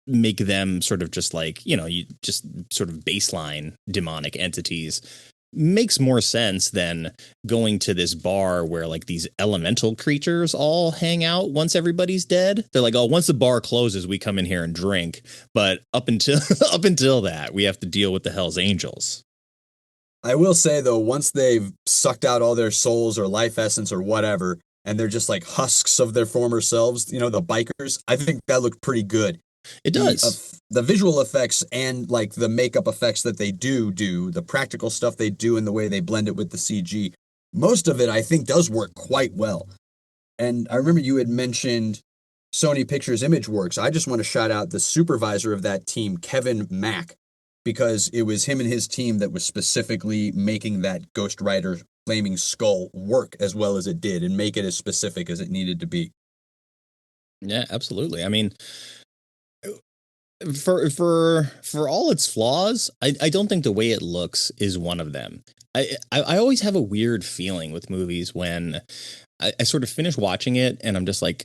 make them sort of just like, you just sort of baseline demonic entities makes more sense than going to this bar where like these elemental creatures all hang out once everybody's dead. They're like, oh, once the bar closes, we come in here and drink. But up until that, we have to deal with the Hell's Angels. I will say, though, once they've sucked out all their souls or life essence or whatever, and they're just like husks of their former selves, the bikers, I think that looked pretty good. It does. The visual effects and like the makeup effects that they do, the practical stuff they do and the way they blend it with the CG, most of it I think does work quite well. And I remember you had mentioned Sony Pictures Imageworks. I just want to shout out the supervisor of that team, Kevin Mack, because it was him and his team that was specifically making that Ghost Rider Flaming Skull work as well as it did and make it as specific as it needed to be. Yeah, absolutely. I mean, for all its flaws, I don't think the way it looks is one of them. I always have a weird feeling with movies when I sort of finish watching it and I'm just like,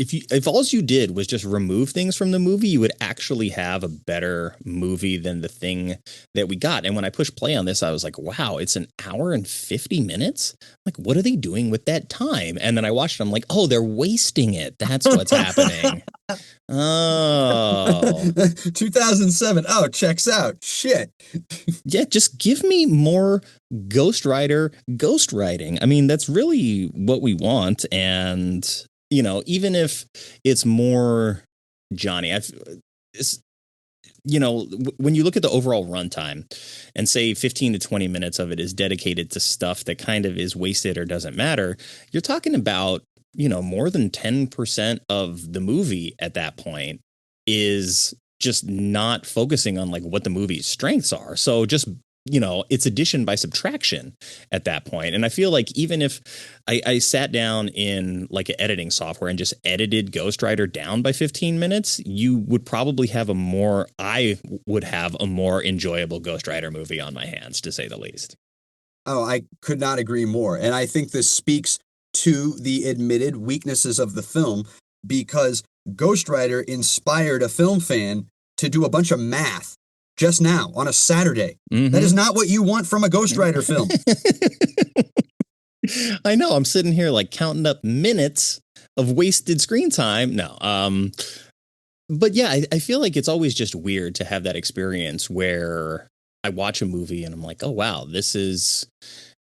if all you did was just remove things from the movie, you would actually have a better movie than the thing that we got. And when I pushed play on this, I was like, wow, it's an hour and 50 minutes. Like, what are they doing with that time? And then I watched it. I'm like, oh, they're wasting it. That's what's happening. Oh, 2007. Oh, checks out. Shit. Yeah, just give me more Ghost Rider ghost writing. I mean, that's really what we want. And even if it's more Johnny, when you look at the overall runtime and say 15 to 20 minutes of it is dedicated to stuff that kind of is wasted or doesn't matter, you're talking about, more than 10% of the movie at that point is just not focusing on like what the movie's strengths are. So just, it's addition by subtraction at that point. And I feel like even if I sat down in like an editing software and just edited Ghost Rider down by 15 minutes, you would probably have I would have a more enjoyable Ghost Rider movie on my hands, to say the least. Oh, I could not agree more. And I think this speaks to the admitted weaknesses of the film, because Ghost Rider inspired a film fan to do a bunch of math just now on a Saturday. Mm-hmm. That is not what you want from a Ghost Rider film. I know. I'm sitting here like counting up minutes of wasted screen time. No. But yeah, I feel like it's always just weird to have that experience where I watch a movie and I'm like, oh, wow, this is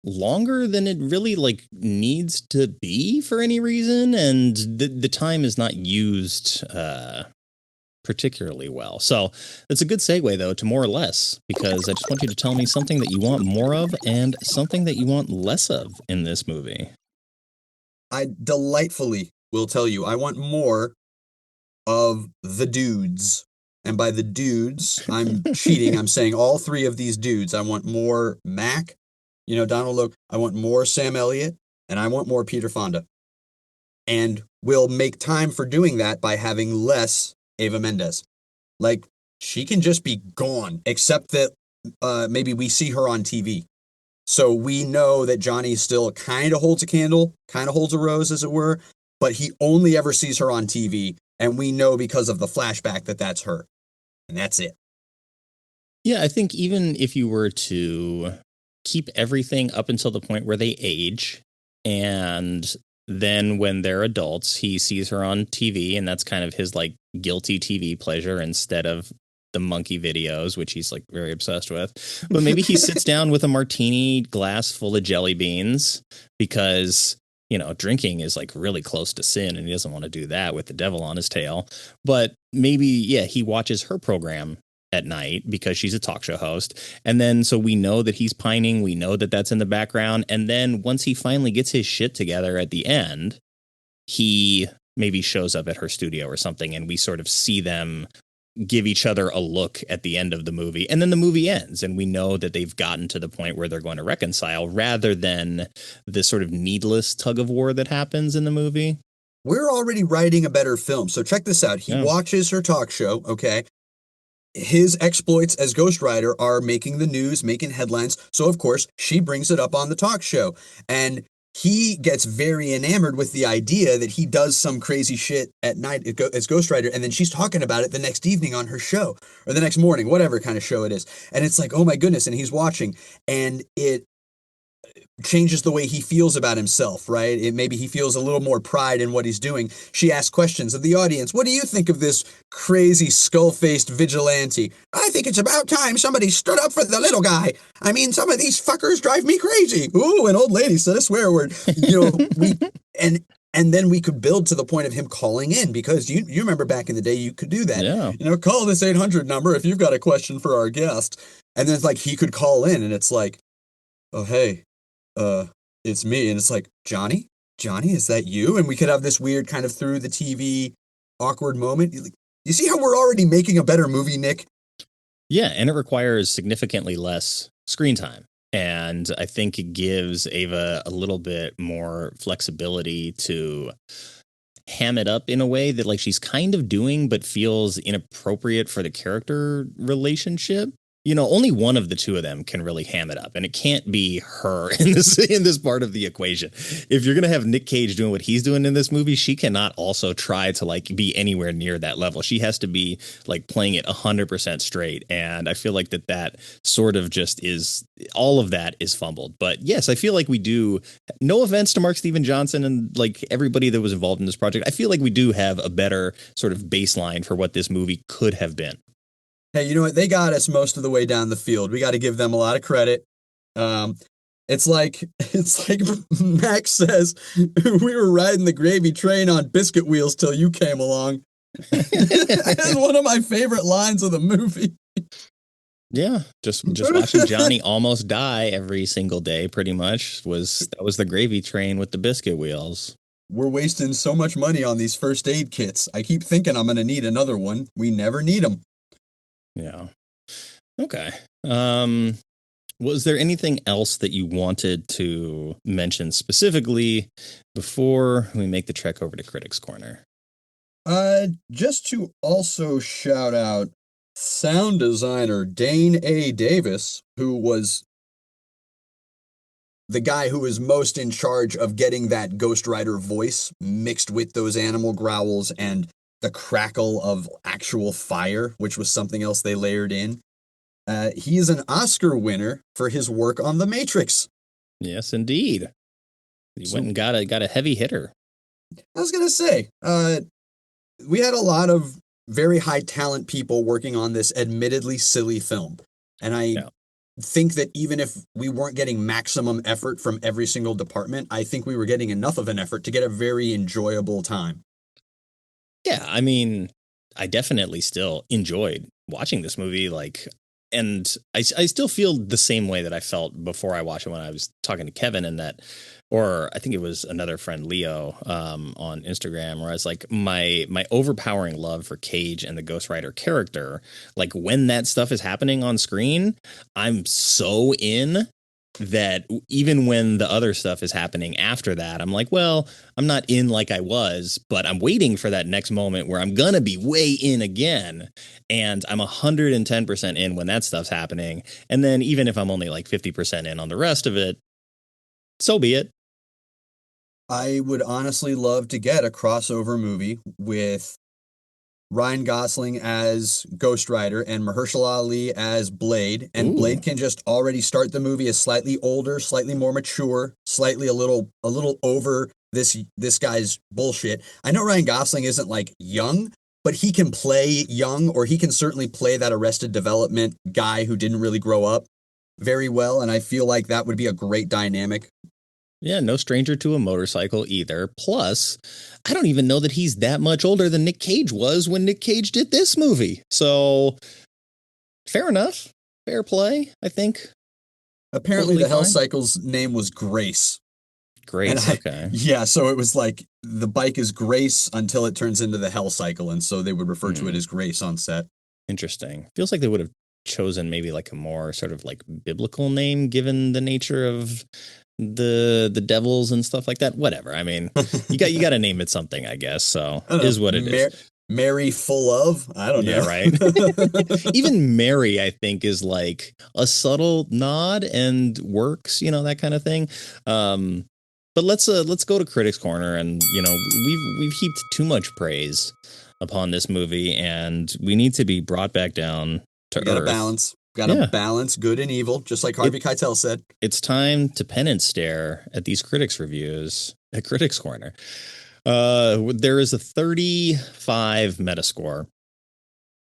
longer than it really like needs to be for any reason. And the time is not used particularly well. So it's a good segue, though, to more or less, because I just want you to tell me something that you want more of and something that you want less of in this movie. I delightfully will tell you, I want more of the dudes. And by the dudes, I'm cheating. I'm saying all three of these dudes. I want more Mac, Donald Logue. I want more Sam Elliott, and I want more Peter Fonda. And we'll make time for doing that by having less Eva Mendes. Like, she can just be gone, except that maybe we see her on TV. So we know that Johnny still kind of holds a candle, kind of holds a rose, as it were, but he only ever sees her on TV, and we know because of the flashback that that's her. And that's it. Yeah, I think even if you were to keep everything up until the point where they age, and then when they're adults, he sees her on TV, and that's kind of his like guilty TV pleasure instead of the monkey videos, which he's like very obsessed with. But maybe he sits down with a martini glass full of jelly beans because, drinking is like really close to sin, and he doesn't want to do that with the devil on his tail. But maybe, yeah, he watches her program at night because she's a talk show host. And then so we know that he's pining. We know that that's in the background. And then once he finally gets his shit together at the end, he maybe shows up at her studio or something, and we sort of see them give each other a look at the end of the movie. And then the movie ends, and we know that they've gotten to the point where they're going to reconcile, rather than this sort of needless tug of war that happens in the movie. We're already writing a better film. So check this out. He watches her talk show, okay? His exploits as Ghost Rider are making the news, making headlines. So, of course, she brings it up on the talk show. And he gets very enamored with the idea that he does some crazy shit at night as Ghost Rider, and then she's talking about it the next evening on her show, or the next morning, whatever kind of show it is. And it's like, oh my goodness, and he's watching, and it changes the way he feels about himself, right? Maybe he feels a little more pride in what he's doing. She asks questions of the audience. What do you think of this crazy skull-faced vigilante? I think it's about time somebody stood up for the little guy. I mean, some of these fuckers drive me crazy. Ooh, an old lady said a swear word. And then we could build to the point of him calling in, because you remember back in the day you could do that. Yeah. Call this 800 number if you've got a question for our guest. And then it's like he could call in, and it's like, oh, hey, it's me. And it's like, Johnny, is that you? And we could have this weird kind of through the TV awkward moment. You see how we're already making a better movie, Nick? Yeah, and it requires significantly less screen time. And I think it gives Ava a little bit more flexibility to ham it up in a way that like she's kind of doing, but feels inappropriate for the character relationship. Only one of the two of them can really ham it up, and it can't be her in this part of the equation. If you're going to have Nick Cage doing what he's doing in this movie, she cannot also try to like be anywhere near that level. She has to be like playing it 100% straight. And I feel like that sort of just is, all of that is fumbled. But yes, I feel like we do, no offense to Mark Steven Johnson and like everybody that was involved in this project, I feel like we do have a better sort of baseline for what this movie could have been. Hey, you know what? They got us most of the way down the field. We got to give them a lot of credit. It's like Max says, we were riding the gravy train on biscuit wheels till you came along. That's one of my favorite lines of the movie. Yeah, just watching Johnny almost die every single day, pretty much, that was the gravy train with the biscuit wheels. We're wasting so much money on these first aid kits. I keep thinking I'm going to need another one. We never need them. Yeah. Okay. Was there anything else that you wanted to mention specifically before we make the trek over to Critics Corner? Just to also shout out sound designer Dane A. Davis, who was the guy who was most in charge of getting that Ghost Rider voice mixed with those animal growls and the crackle of actual fire, which was something else they layered in. He is an Oscar winner for his work on The Matrix. Yes, indeed. He went and got a heavy hitter. I was going to say, we had a lot of very high talent people working on this admittedly silly film. And I think that even if we weren't getting maximum effort from every single department, I think we were getting enough of an effort to get a very enjoyable time. Yeah, I mean, I definitely still enjoyed watching this movie, and I still feel the same way that I felt before I watched it when I was talking to Kevin or I think it was another friend, Leo, on Instagram, where I was like, my overpowering love for Cage and the Ghost Rider character, like when that stuff is happening on screen, I'm so in that even when the other stuff is happening after that, I'm like, well, I'm not in like I was, but I'm waiting for that next moment where I'm going to be way in again. And I'm 110% in when that stuff's happening. And then even if I'm only like 50% in on the rest of it, so be it. I would honestly love to get a crossover movie with Ryan Gosling as Ghost Rider and Mahershala Ali as Blade. And Blade can just already start the movie as slightly older, slightly more mature, slightly a little over this guy's bullshit. I know Ryan Gosling isn't like young, but he can play young, or he can certainly play that Arrested Development guy who didn't really grow up very well. And I feel like that would be a great dynamic. Yeah, no stranger to a motorcycle either. Plus, I don't even know that he's that much older than Nick Cage was when Nick Cage did this movie. So, fair enough. Fair play, I think. Apparently, totally the Hell Cycle's name was Grace. Grace, okay. Yeah, so it was like the bike is Grace until it turns into the Hell Cycle, and so they would refer to it as Grace on set. Interesting. Feels like they would have chosen maybe like a more sort of like biblical name given the nature of the devils and stuff like that. Whatever. I mean, you got to name it something, I guess. So it is what it is. Mary full of? I don't know. Yeah, right. Even Mary, I think, is like a subtle nod and works, that kind of thing. But let's go to Critics Corner, and we've heaped too much praise upon this movie, and we need to be brought back down to earth. Gotta balance. Gotta balance good and evil, just like Harvey Keitel said. It's time to penance stare at these critics reviews at Critics Corner. There is a 35 Metascore,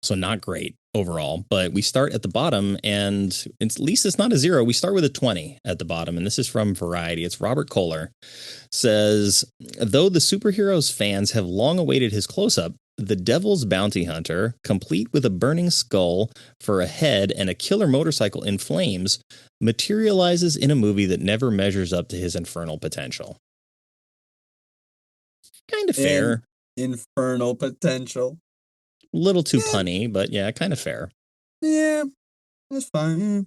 so not great overall, but we start at the bottom, and at least it's not a 0. We start with a 20 at the bottom, and this is from Variety. It's Robert Kohler. Says, though the superheroes fans have long awaited his close-up, the Devil's Bounty Hunter, complete with a burning skull for a head and a killer motorcycle in flames, materializes in a movie that never measures up to his infernal potential. Kind of fair. Infernal potential. A little too punny, but yeah, kind of fair. Yeah, that's fine.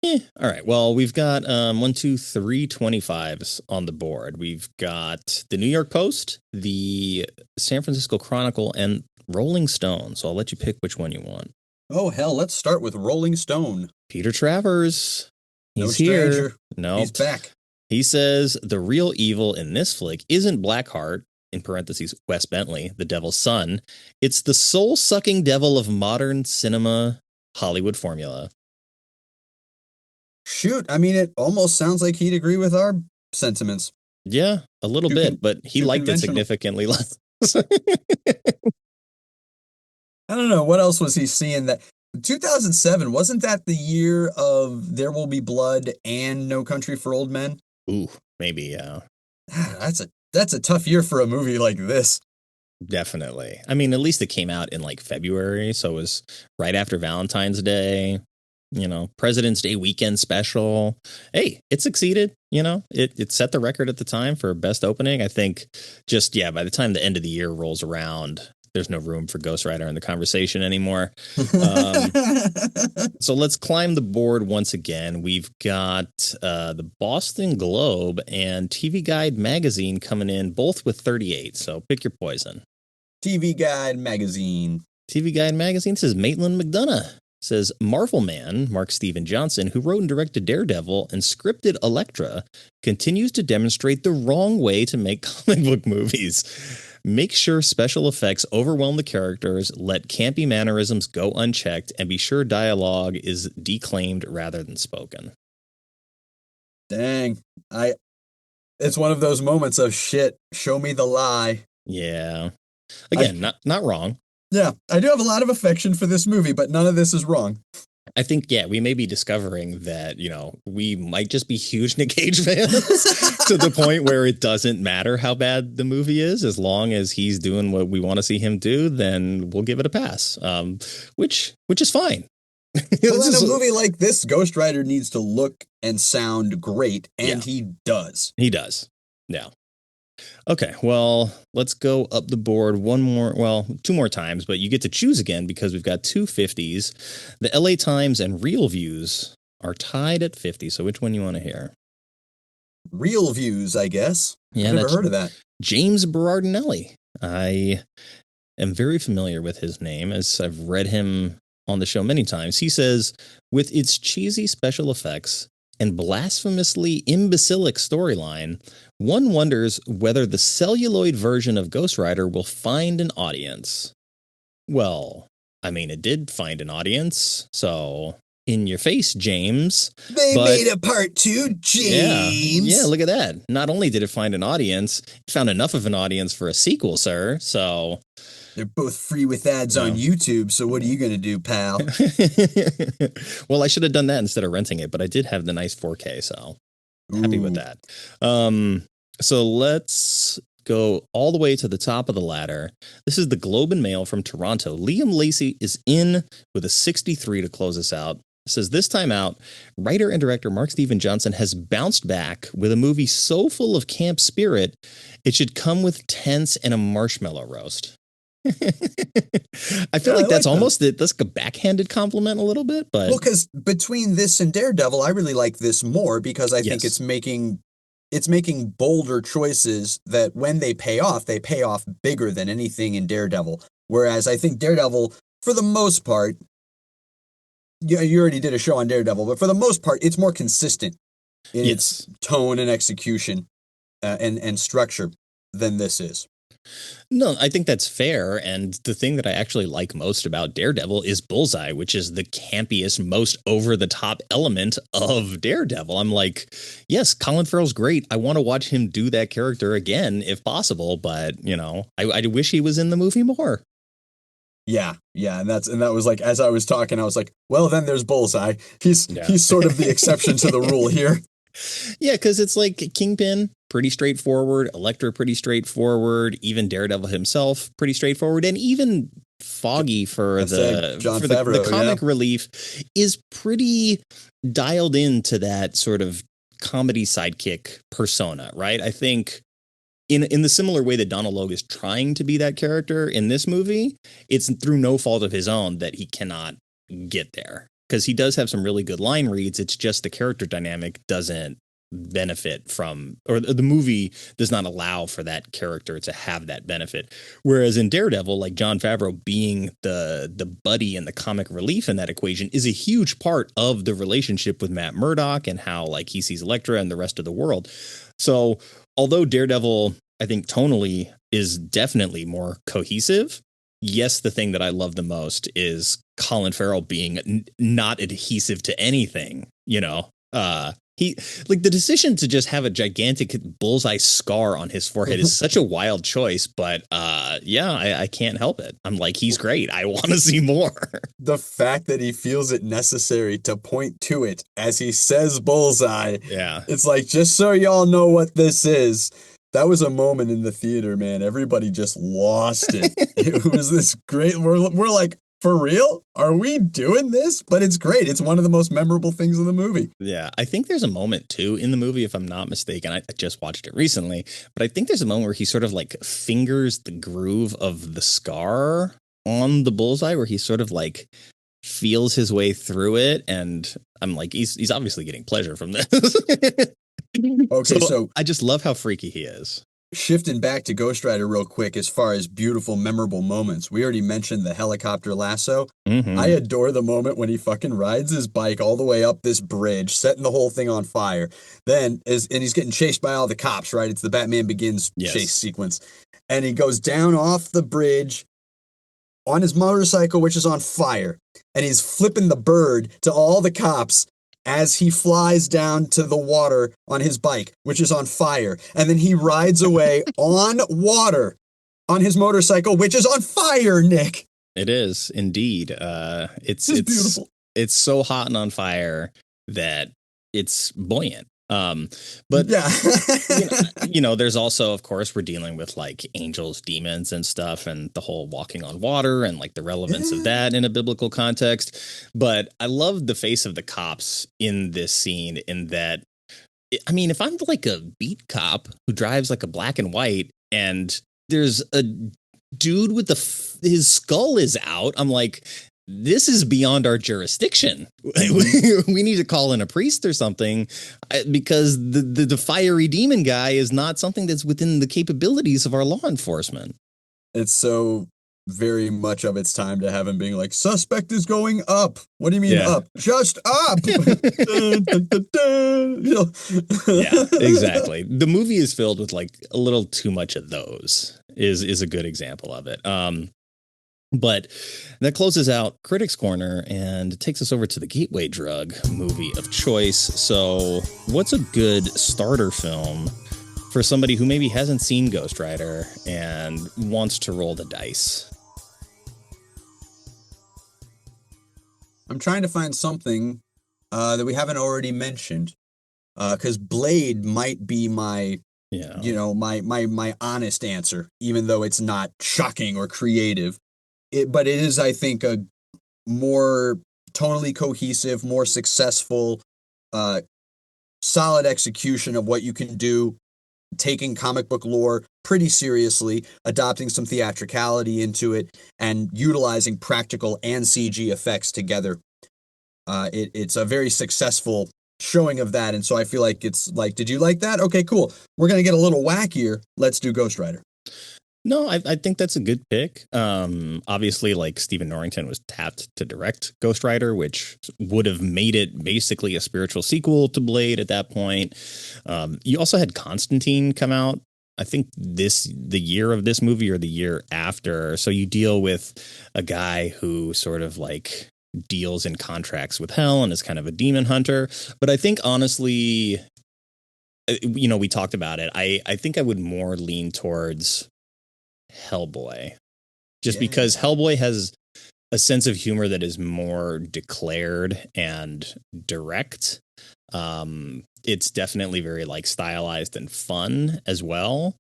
All right. Well, we've got 1, 2, 3 25s on the board. We've got the New York Post, the San Francisco Chronicle, and Rolling Stone. So I'll let you pick which one you want. Oh, hell, let's start with Rolling Stone. Peter Travers. He's no here. Stranger. No, he's back. He says the real evil in this flick isn't Blackheart, in parentheses, Wes Bentley, the devil's son. It's the soul-sucking devil of modern cinema Hollywood formula. Shoot, I mean, it almost sounds like he'd agree with our sentiments. Yeah, a little bit, but he liked it significantly less. I don't know. What else was he seeing? That 2007, wasn't that the year of There Will Be Blood and No Country for Old Men? Ooh, maybe, yeah. That's a tough year for a movie like this. Definitely. I mean, at least it came out in like February, so it was right after Valentine's Day. President's Day weekend special. Hey, it succeeded. It set the record at the time for best opening. I think by the time the end of the year rolls around, there's no room for Ghost Rider in the conversation anymore. So let's climb the board once again. We've got the Boston Globe and TV Guide magazine coming in, both with 38. So pick your poison. TV Guide magazine. TV Guide magazine says Maitland McDonough says Marvel Man, Mark Steven Johnson, who wrote and directed Daredevil and scripted Elektra, continues to demonstrate the wrong way to make comic book movies. Make sure special effects overwhelm the characters, let campy mannerisms go unchecked, and be sure dialogue is declaimed rather than spoken. Dang. It's one of those moments of shit, show me the lie. Yeah. Again, not wrong. Yeah, I do have a lot of affection for this movie, but none of this is wrong. I think, yeah, we may be discovering that, we might just be huge Nick Cage fans to the point where it doesn't matter how bad the movie is. As long as he's doing what we want to see him do, then we'll give it a pass, which is fine. Well, in a movie like this, Ghost Rider needs to look and sound great, and he does. He does. Yeah. Okay, well, let's go up the board two more times, but you get to choose again because we've got two 50s. The LA Times and Real Views are tied at 50, so which one you want to hear? Real Views, I guess. Yeah, I've never heard of that. James Berardinelli. I am very familiar with his name as I've read him on the show many times. He says, with its cheesy special effects and blasphemously imbecilic storyline, one wonders whether the celluloid version of Ghost Rider will find an audience. Well, I mean, it did find an audience, so in your face, James. They made a part 2, James. Yeah, look at that. Not only did it find an audience, it found enough of an audience for a sequel, sir, so... They're both free with ads on YouTube, so what are you going to do, pal? Well, I should have done that instead of renting it, but I did have the nice 4K, so happy with that. So let's go all the way to the top of the ladder. This is the Globe and Mail from Toronto. Liam Lacey is in with a 63 to close us out. It says this time out, writer and director Mark Steven Johnson has bounced back with a movie so full of camp spirit, it should come with tents and a marshmallow roast. I feel like that's almost that's a backhanded compliment a little bit, but because between this and Daredevil, I really like this more because I think it's making bolder choices that when they pay off bigger than anything in Daredevil. Whereas I think Daredevil, for the most part, you already did a show on Daredevil, but for the most part, it's more consistent in its tone and execution and structure than this is. No, I think that's fair. And the thing that I actually like most about Daredevil is Bullseye, which is the campiest, most over the top element of Daredevil. I'm like, yes, Colin Farrell's great. I want to watch him do that character again, if possible. But, I wish he was in the movie more. Yeah. And that was like, as I was talking, I was like, well, then there's Bullseye. He's sort of the exception to the rule here. Yeah, because it's like Kingpin, pretty straightforward. Elektra, pretty straightforward. Even Daredevil himself, pretty straightforward. And even Foggy for the comic relief is pretty dialed into that sort of comedy sidekick persona, right? I think in the similar way that Donald Logue is trying to be that character in this movie, it's through no fault of his own that he cannot get there. Because he does have some really good line reads. It's just the character dynamic doesn't benefit from, or the movie does not allow for that character to have that benefit. Whereas in Daredevil, like Jon Favreau being the buddy and the comic relief in that equation is a huge part of the relationship with Matt Murdock and how like he sees Elektra and the rest of the world. So although Daredevil, I think tonally is definitely more cohesive, yes, the thing that I love the most is Colin Farrell being not adhesive to anything, he like the decision to just have a gigantic bullseye scar on his forehead is such a wild choice. But I can't help it. I'm like, he's great. I want to see more. The fact that he feels it necessary to point to it as he says bullseye. Yeah, it's like, just so y'all know what this is. That was a moment in the theater, man. Everybody just lost it. It was this great. We're like, for real? Are we doing this? But it's great. It's one of the most memorable things in the movie. Yeah, I think there's a moment, too, in the movie, if I'm not mistaken. I just watched it recently. But I think there's a moment where he sort of like fingers the groove of the scar on the bullseye, where he sort of like feels his way through it. And I'm like, he's obviously getting pleasure from this. Okay, so I just love how freaky he is. shifting back to Ghost Rider real quick as far as beautiful, memorable moments. We already mentioned the helicopter lasso. Mm-hmm. I adore the moment when he fucking rides his bike all the way up this bridge, setting the whole thing on fire. And he's getting chased by all the cops, right? It's the Batman Begins chase sequence. And he goes down off the bridge on his motorcycle, which is on fire. And he's flipping the bird to all the cops as he flies down to the water on his bike, which is on fire. And then he rides away on water on his motorcycle, which is on fire, Nick. It is indeed. It's beautiful. It's so hot and on fire that it's buoyant. But yeah. There's also, of course, we're dealing with like angels, demons and stuff, and the whole walking on water and like the relevance of that in a biblical context. But I love the face of the cops in this scene in that, I mean, if I'm like a beat cop who drives like a black and white and there's a dude with his skull is out, I'm like, this is beyond our jurisdiction. We need to call in a priest or something because the fiery demon guy is not something that's within the capabilities of our law enforcement. It's so very much of its time to have him being like, suspect is going up. What do you mean up? Just up. Yeah, exactly. The movie is filled with like a little too much of those is a good example of it. But that closes out Critics Corner and takes us over to the gateway drug movie of choice. So what's a good starter film for somebody who maybe hasn't seen Ghost Rider and wants to roll the dice? I'm trying to find something that we haven't already mentioned, because Blade might be my, my honest answer, even though it's not shocking or creative. But it is, I think, a more tonally cohesive, more successful, solid execution of what you can do, taking comic book lore pretty seriously, adopting some theatricality into it, and utilizing practical and CG effects together. It's a very successful showing of that, and so I feel like it's like, did you like that? Okay, cool. We're going to get a little wackier. Let's do Ghost Rider. No, I think that's a good pick. Obviously, like Stephen Norrington was tapped to direct Ghost Rider, which would have made it basically a spiritual sequel to Blade at that point. You also had Constantine come out, I think the year of this movie or the year after. So you deal with a guy who sort of like deals in contracts with hell and is kind of a demon hunter. But I think honestly, we talked about it. I think I would more lean towards Hellboy, just because Hellboy has a sense of humor that is more declared and direct. It's definitely very like stylized and fun as well.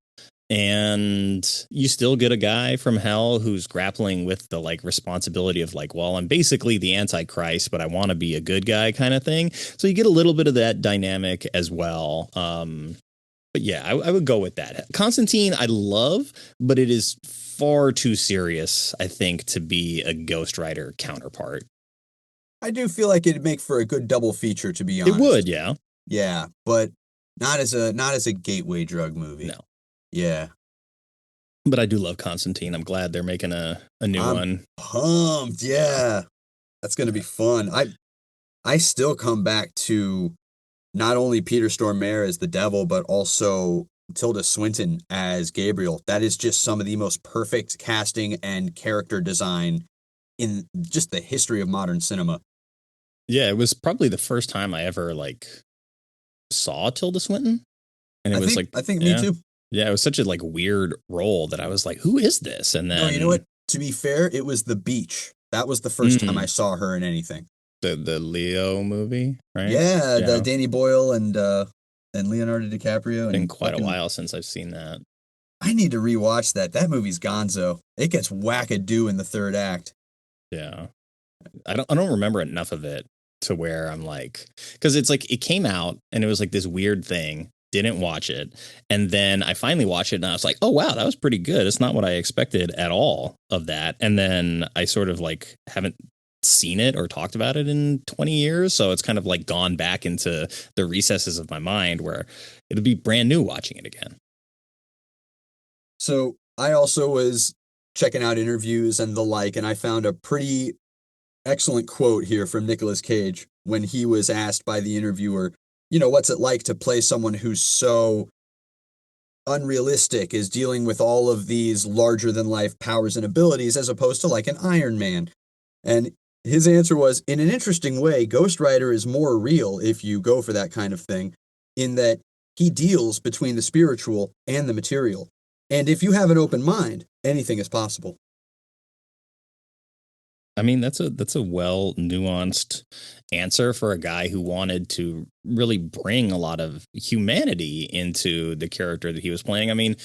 And you still get a guy from hell who's grappling with the like responsibility of like, well, I'm basically the Antichrist, but I want to be a good guy kind of thing. So you get a little bit of that dynamic as well. But yeah, I would go with that. Constantine, I love, but it is far too serious, I think, to be a Ghost Rider counterpart. I do feel like it'd make for a good double feature, to be honest. It would, yeah. Yeah, but not as a gateway drug movie. No. Yeah. But I do love Constantine. I'm glad they're making a new one. Pumped, yeah. That's gonna be fun. I still come back to not only Peter Stormare as the devil, but also Tilda Swinton as Gabriel. That is just some of the most perfect casting and character design in just the history of modern cinema. Yeah, it was probably the first time I ever like saw Tilda Swinton. And I think me too. Yeah, it was such a like weird role that I was like, who is this? And then you know what? To be fair, it was The Beach. That was the first time I saw her in anything. The Leo movie, right? Yeah, the Danny Boyle and Leonardo DiCaprio. It's been quite a while since I've seen that. I need to rewatch that. That movie's gonzo. It gets wackadoo in the third act. Yeah. I don't remember enough of it to where I'm like, because it's like it came out and it was like this weird thing. Didn't watch it. And then I finally watched it and I was like, oh, wow, that was pretty good. It's not what I expected at all of that. And then I sort of like haven't seen it or talked about it in 20 years. So it's kind of like gone back into the recesses of my mind where it'll be brand new watching it again. So I also was checking out interviews and the like, and I found a pretty excellent quote here from Nicolas Cage when he was asked by the interviewer, what's it like to play someone who's so unrealistic, is dealing with all of these larger than life powers and abilities as opposed to like an Iron Man. And his answer was, in an interesting way, Ghost Rider is more real if you go for that kind of thing, in that he deals between the spiritual and the material. And if you have an open mind, anything is possible. I mean, that's a well nuanced answer for a guy who wanted to really bring a lot of humanity into the character that he was playing. I mean,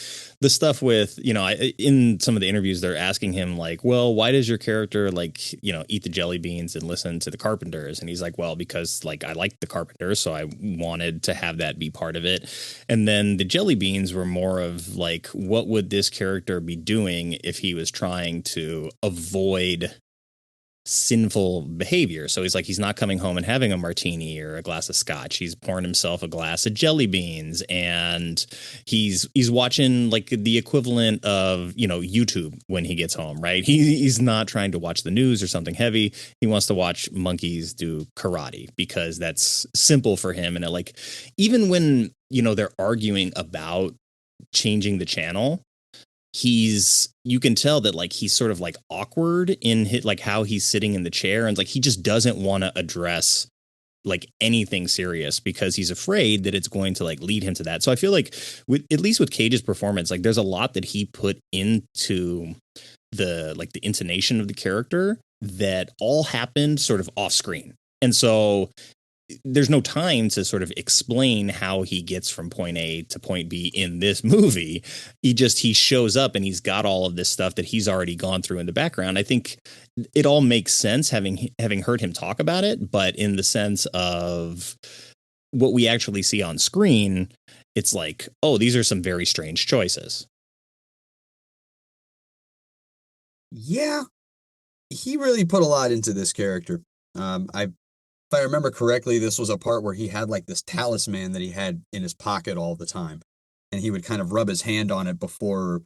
the stuff with, in some of the interviews, they're asking him like, well, why does your character eat the jelly beans and listen to the Carpenters? And he's like, well, because I like the Carpenters, so I wanted to have that be part of it. And then the jelly beans were more of like, what would this character be doing if he was trying to avoid sinful behavior? So he's not coming home and having a martini or a glass of scotch. He's pouring himself a glass of jelly beans, and he's watching like the equivalent of YouTube when he gets home, right? He's not trying to watch the news or something heavy. He wants to watch monkeys do karate because that's simple for him. And even when they're arguing about changing the channel, you can tell that he's sort of awkward in how he's sitting in the chair, and he just doesn't want to address anything serious because he's afraid that it's going to lead him to that. So I feel at least with Cage's performance, there's a lot that he put into the intonation of the character that all happened sort of off screen. And so there's no time to sort of explain how he gets from point A to point B in this movie. He shows up and he's got all of this stuff that he's already gone through in the background. I think it all makes sense having heard him talk about it, but in the sense of what we actually see on screen, it's oh, these are some very strange choices. Yeah, he really put a lot into this character. If I remember correctly, this was a part where he had this talisman that he had in his pocket all the time, and he would kind of rub his hand on it before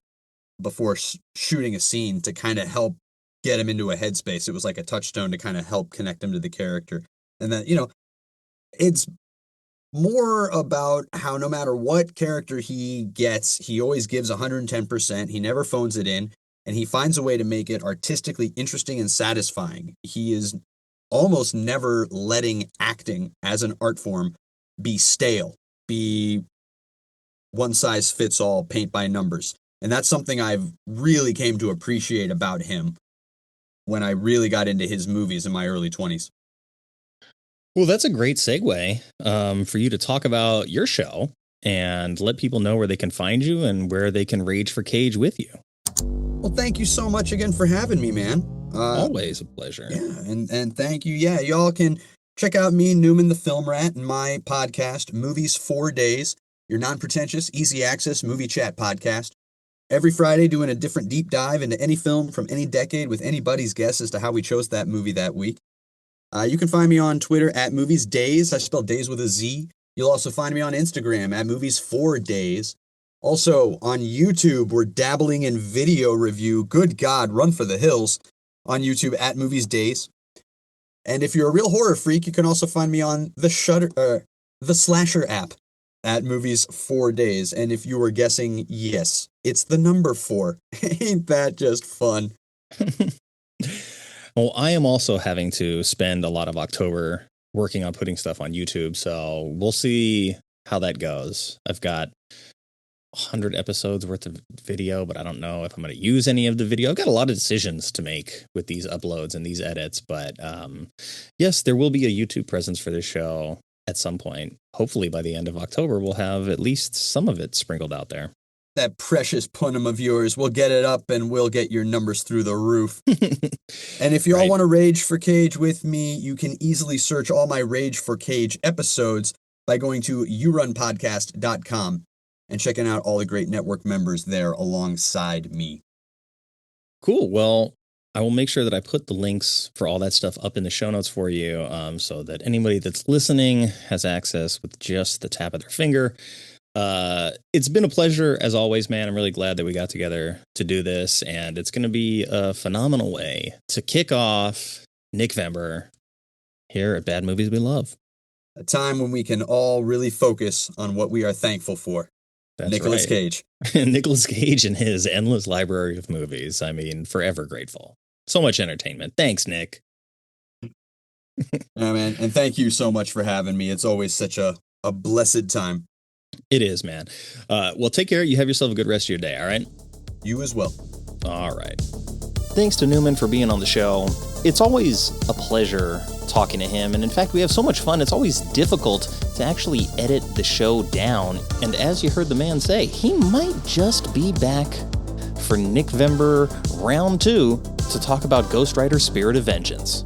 shooting a scene to kind of help get him into a headspace. It was like a touchstone to kind of help connect him to the character. And then, it's more about how no matter what character he gets, he always gives 110%. He never phones it in, and he finds a way to make it artistically interesting and satisfying. He is almost never letting acting as an art form be stale, be one size fits all, paint by numbers. And that's something I've really came to appreciate about him when I really got into his movies in my early 20s. Well, that's a great segue for you to talk about your show and let people know where they can find you and where they can rage for Cage with you. Well, thank you so much again for having me, man. Always a pleasure. Yeah, and thank you. Yeah, y'all can check out me, Newman the Film Rat, and my podcast, Movies 4 Days, your non-pretentious, easy access movie chat podcast. Every Friday doing a different deep dive into any film from any decade with anybody's guess as to how we chose that movie that week. You can find me on Twitter at Movies Dayz. I spell Dayz with a Z. You'll also find me on Instagram at Movies 4 Days. Also on YouTube, we're dabbling in video review. Good God, run for the hills. On YouTube at Movies Dayz. And if you're a real horror freak, you can also find me on the Slasher app at Movies 4 Days. And if you were guessing, yes, it's the number 4. Ain't that just fun? Well, I am also having to spend a lot of October working on putting stuff on YouTube, so we'll see how that goes. I've got 100 episodes worth of video, but I don't know if I'm going to use any of the video. I've got a lot of decisions to make with these uploads and these edits, but yes, there will be a YouTube presence for this show at some point. Hopefully by the end of October, we'll have at least some of it sprinkled out there. That precious punum of yours, we'll get it up and we'll get your numbers through the roof. And if you all want to rage for Cage with me, you can easily search all my Rage for Cage episodes by going to yourunpodcast.com and checking out all the great network members there alongside me. Cool. Well, I will make sure that I put the links for all that stuff up in the show notes for you, so that anybody that's listening has access with just the tap of their finger. It's been a pleasure as always, man. I'm really glad that we got together to do this, and it's going to be a phenomenal way to kick off NicVember here at Bad Movies We Love. A time when we can all really focus on what we are thankful for. That's Nicolas right. Cage. Nicolas Cage and his endless library of movies. I mean, forever grateful. So much entertainment. Thanks, Nick. Yeah, man. And thank you so much for having me. It's always such a blessed time. It is, man. Well, take care. You have yourself a good rest of your day, all right? You as well. All right. Thanks to Newman for being on the show. It's always a pleasure talking to him, and in fact, we have so much fun, it's always difficult to actually edit the show down, and as you heard the man say, he might just be back for NicVember Round 2 to talk about Ghost Rider Spirit of Vengeance.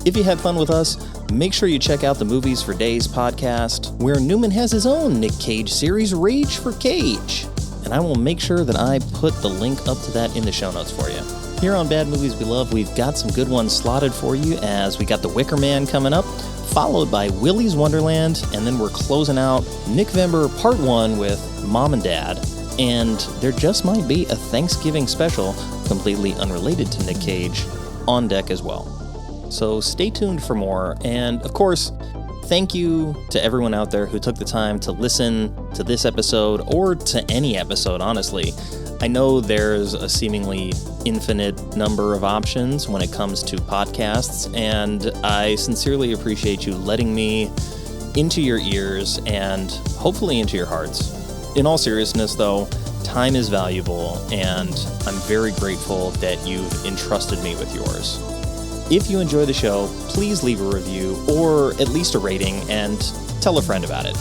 If you had fun with us, make sure you check out the Movies for Dayz podcast, where Newman has his own Nick Cage series, Rage for Cage, and I will make sure that I put the link up to that in the show notes for you. Here on Bad Movies We Love, we've got some good ones slotted for you, as we got The Wicker Man coming up, followed by Willy's Wonderland, and then we're closing out NicVember Part 1 with Mom and Dad, and there just might be a Thanksgiving special, completely unrelated to Nick Cage, on deck as well. So stay tuned for more, and of course, thank you to everyone out there who took the time to listen to this episode, or to any episode, honestly. I know there's a seemingly infinite number of options when it comes to podcasts, and I sincerely appreciate you letting me into your ears and hopefully into your hearts. In all seriousness, though, time is valuable, and I'm very grateful that you've entrusted me with yours. If you enjoy the show, please leave a review, or at least a rating, and tell a friend about it.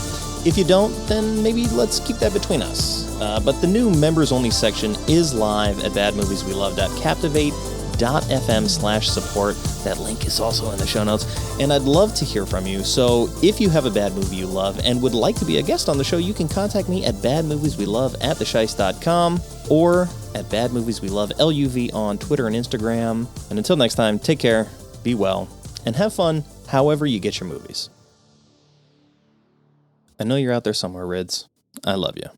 If you don't, then maybe let's keep that between us. But the new members-only section is live at badmoviesweloved.captivate.fm/support. That link is also in the show notes, and I'd love to hear from you. So if you have a bad movie you love and would like to be a guest on the show, you can contact me at badmovieswelove@theshice.com or at badmoviesweloveluv on Twitter and Instagram. And until next time, take care, be well, and have fun however you get your movies. I know you're out there somewhere, Rids. I love you.